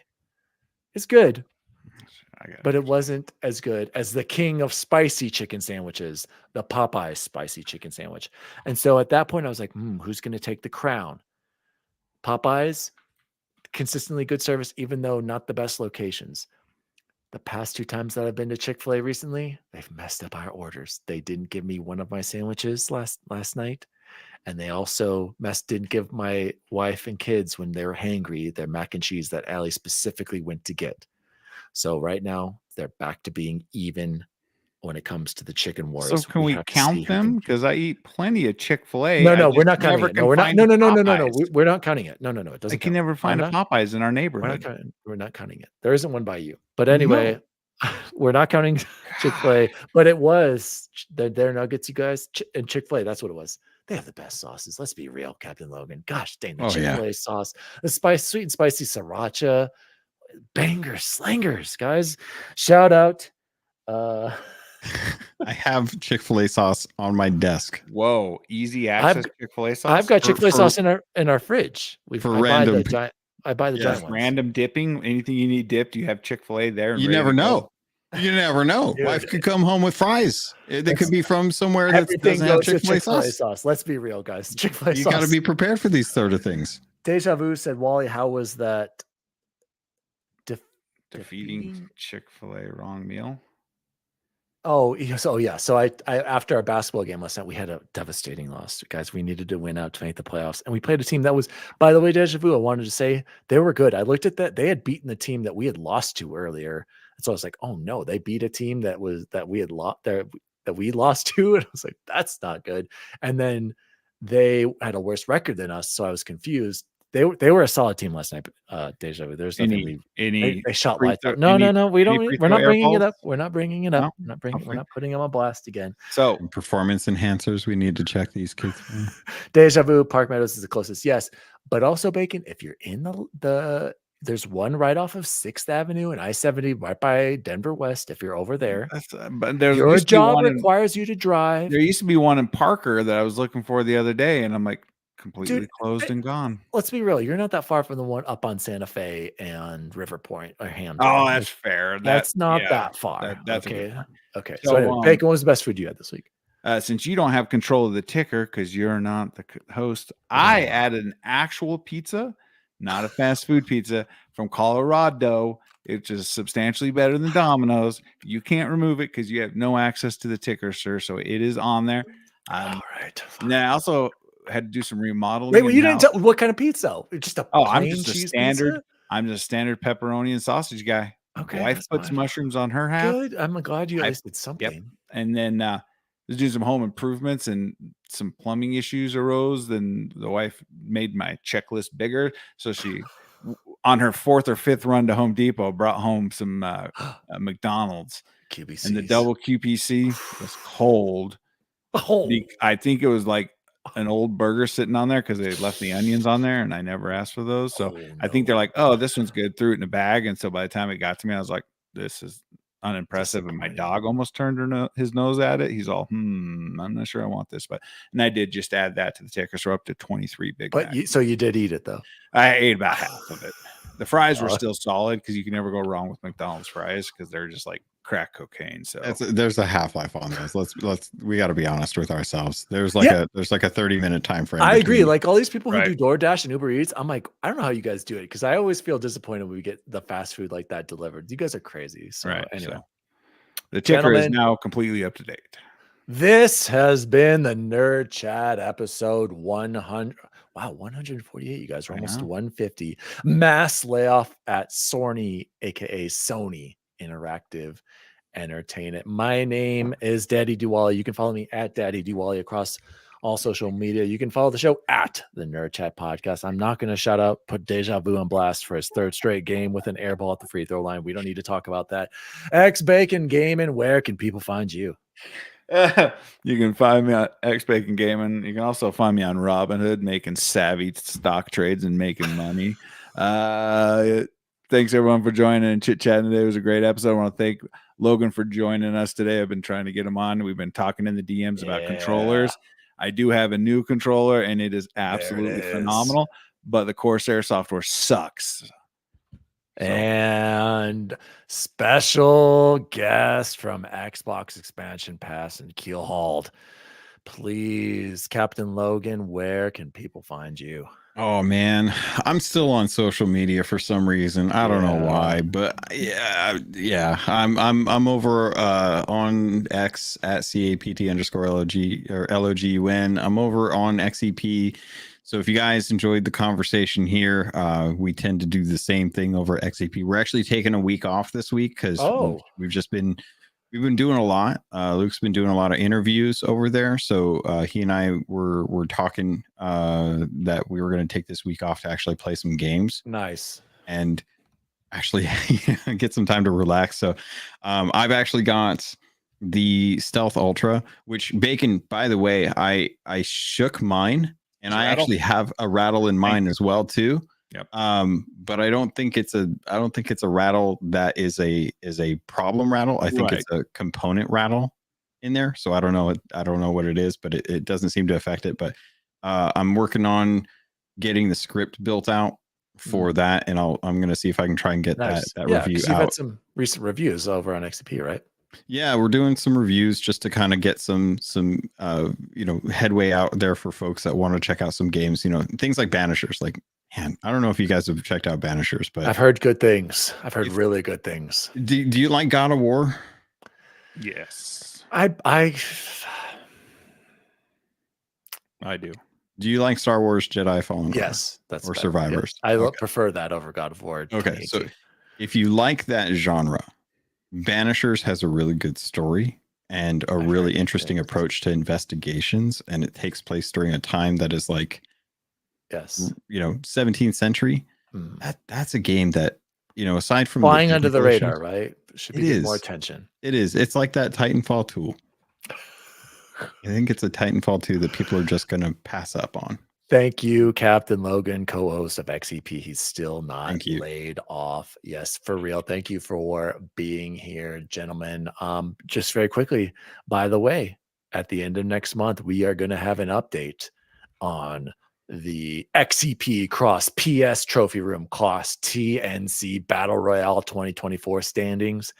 It's good, but it wasn't as good as the king of spicy chicken sandwiches, the Popeye spicy chicken sandwich. And so at that point, I was like, who's going to take the crown? Popeyes, consistently good service, even though not the best locations. The past 2 times that I've been to Chick-fil-A recently, they've messed up our orders. They didn't give me one of my sandwiches last night. And they also didn't give my wife and kids, when they were hangry, their mac and cheese that Allie specifically went to get. So right now, they're back to being even when it comes to the chicken wars. So can we count them? Because I eat plenty of Chick-fil-A. No, we're not counting it. No, we're not. No. We're not counting it. No. It doesn't. I can never find a Popeyes in our neighborhood. We're not counting it. There isn't one by you. But anyway, we're not counting Chick-fil-A. But it was their nuggets, you guys, and Chick-fil-A. That's what it was. They have the best sauces. Let's be real, Captain Logan. Gosh dang, the Chick-fil-A sauce, the sweet and spicy sriracha, bangers, slangers, guys. Shout out. I have Chick-fil-A sauce on my desk. Whoa, easy access Chick-fil-A sauce. I've got Chick-fil-A sauce in our fridge. I buy the giant ones. Random dipping. Anything you need dipped, you have Chick-fil-A there. You never know. You never know. Wife could come home with fries. They could be from somewhere that doesn't have Chick-fil-A sauce. Let's be real, guys. Chick-fil-A you sauce. got to be prepared for these sort of things. Deja Vu said, Wally, how was that defeating Chick-fil-A wrong meal? Oh, yeah. So I after our basketball game last night, we had a devastating loss, guys. We needed to win out to make the playoffs, and we played a team that was, by the way, Deja Vu, I wanted to say they were good. I looked at that; they had beaten the team that we had lost to earlier, and so I was like, oh no, they beat a team that we had lost that we lost to, and I was like, that's not good. And then they had a worse record than us, so I was confused. They were a solid team last night. Deja Vu. There's nothing they shot lights out. No. We're not bringing it up. We're not bringing it up. No? We're not putting them on blast again. So performance enhancers. We need to check these kids. Deja Vu. Park Meadows is the closest. Yes, but also Bacon. If you're in there's one right off of 6th Avenue and I-70 right by Denver West. If you're over there, but your job requires you to drive. There used to be one in Parker that I was looking for the other day, and I'm like, completely closed and gone. Let's be real. You're not that far from the one up on Santa Fe and River Point or Hamden. Oh, that's fair. That's not that far. That's okay. Okay. So anyway, Bacon, what was the best food you had this week? Since you don't have control of the ticker because you're not the host, I added an actual pizza, not a fast food pizza, from Colorado. It's just substantially better than Domino's. You can't remove it because you have no access to the ticker, sir. So it is on there. All right. And then I also had to do some remodeling. Wait, well, you now. didn't tell what kind of pizza? Just a I'm plain just a cheese standard. pizza? I'm just a standard pepperoni and sausage guy. Okay, Wife that's puts fine. mushrooms on her half. Good. I'm glad you at I- least did something. And then just do some home improvements, and some plumbing issues arose. Then the wife made my checklist bigger. So she, on her 4th or 5th run to Home Depot, brought home some McDonald's. QBCs. And the double QPC was cold. Oh, I think it was like an old burger sitting on there because they left the onions on there, and I never asked for those. So I think they're like, oh, this one's good. Threw it in a bag. And so by the time it got to me, I was like, this is unimpressive. And my dog almost turned his nose at it. He's all, I'm not sure I want this. And I did just add that to the ticker. So we're up to 23 Big Macs. So you did eat it though. I ate about half of it. The fries were still solid because you can never go wrong with McDonald's fries because they're just like crack cocaine. So there's a half-life on those. We got to be honest with ourselves. There's like a 30-minute time frame. I agree. Like all these people who Right. do DoorDash and Uber Eats, I'm like, I don't know how you guys do it because I always feel disappointed when we get the fast food like that delivered. You guys are crazy. So right. anyway, So the ticker is Gentlemen, now completely up to date. this has been the Nerd Chat episode 100. Wow, 148. You guys are I almost know. 150. Mass layoff at Sony, aka Sony Interactive Entertainment. My name is Daddy Diwali. You can follow me at Daddy Diwali across all social media. You can follow the show at the Nerd Chat Podcast. I'm not going to put Deja Vu on blast for his 3rd straight game with an airball at the free throw line. We don't need to talk about that. X Bacon Gaming. Where can people find you? You can find me on X Bacon Gaming. You can also find me on Robinhood making savvy stock trades and making money. Thanks everyone for joining and chit chatting today. It was a great episode. I want to thank Logan for joining us today. I've been trying to get him on. We've been talking in the DMs about controllers. I do have a new controller and it is absolutely phenomenal, but the Corsair software sucks. And special guest from Xbox Expansion Pass and Keelhauled. Please, Captain Logan, where can people find you? Oh man, I'm still on social media for some reason. I don't know why, but yeah. I'm over on X at CAPT_LOG or LOGUN. I'm over on XEP. So if you guys enjoyed the conversation here, we tend to do the same thing over at XEP. We're actually taking a week off this week because we've been doing a lot. Luke's been doing a lot of interviews over there. So he and I were talking that we were going to take this week off to actually play some games. Nice. And actually get some time to relax. So I've actually got the Stealth Ultra, which Bacon, by the way, I shook mine. And I actually have a rattle in mine as well too. Yep. But I don't think it's a rattle that is a problem rattle. I think it's a component rattle in there. So I don't know what it is, but it doesn't seem to affect it. But I'm working on getting the script built out for that, and I'm gonna see if I can try and get that review out. You've had some recent reviews over on XP, right? Yeah, we're doing some reviews just to kind of get some headway out there for folks that want to check out some games, things like Banishers. Like, man, I don't know if you guys have checked out Banishers, but I've heard good things. I've heard really good things. Do you like God of War? Yes, I do. Do you like Star Wars Jedi Fallen Order? Yes, that's or better. Survivors. Yeah. I prefer that over God of War. Okay, so if you like that genre, Banishers has a really good story and a really interesting approach to investigations, and it takes place during a time that is like, 17th century. That's a game that, aside from flying under the radar, right? Should be getting more attention. It is. It's like that Titanfall 2. I think it's a Titanfall 2 that people are just going to pass up on. Thank you, Captain Logan, co-host of XEP. He's still not laid off. Yes, for real. Thank you for being here, gentlemen. Just very quickly, by the way, at the end of next month, we are going to have an update on the XEP Cross PS Trophy Room Class TNC Battle Royale 2024 standings.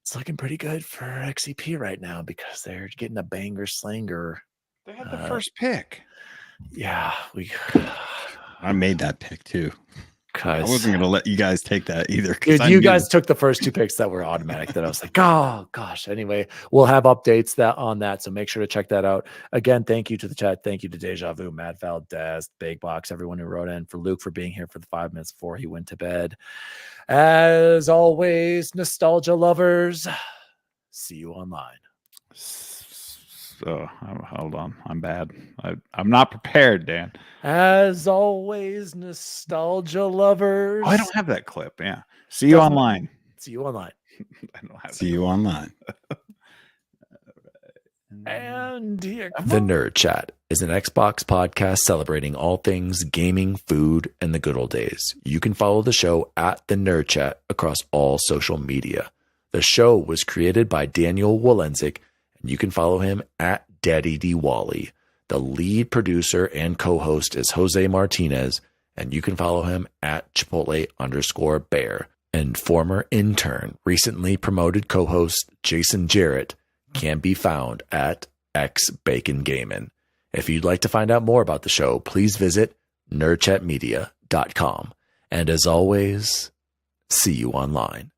it's looking pretty good for XCP right now because they're getting a banger slanger. They had the first pick. Yeah, I made that pick too. I Cause wasn't going to let you guys take that either. dude, you guys took the first 2 picks that were automatic that I was like, oh gosh. Anyway, we'll have updates on that. So make sure to check that out. Again, thank you to the chat. Thank you to Deja Vu, Mad Valdez, BigBox, everyone who wrote in, for Luke for being here for the 5 minutes before he went to bed. As always, nostalgia lovers, see you online. So hold on, I'm bad. I'm not prepared, Dan. As always, nostalgia lovers. Oh, I don't have that clip. Yeah. See you online. See you online. I don't have See you online. And here, The Nerd Chat is an Xbox podcast celebrating all things gaming, food, and the good old days. You can follow the show at The Nerd Chat across all social media. The show was created by Daniel Wolenzik, and you can follow him at Daddy D. Wally. The lead producer and co-host is Jose Martinez, and you can follow him at Chipotle_bear. And former intern, recently promoted co-host Jason Jarrett can be found at X Bacon Gamin'. If you'd like to find out more about the show, please visit nerdchatmedia.com. And as always, see you online.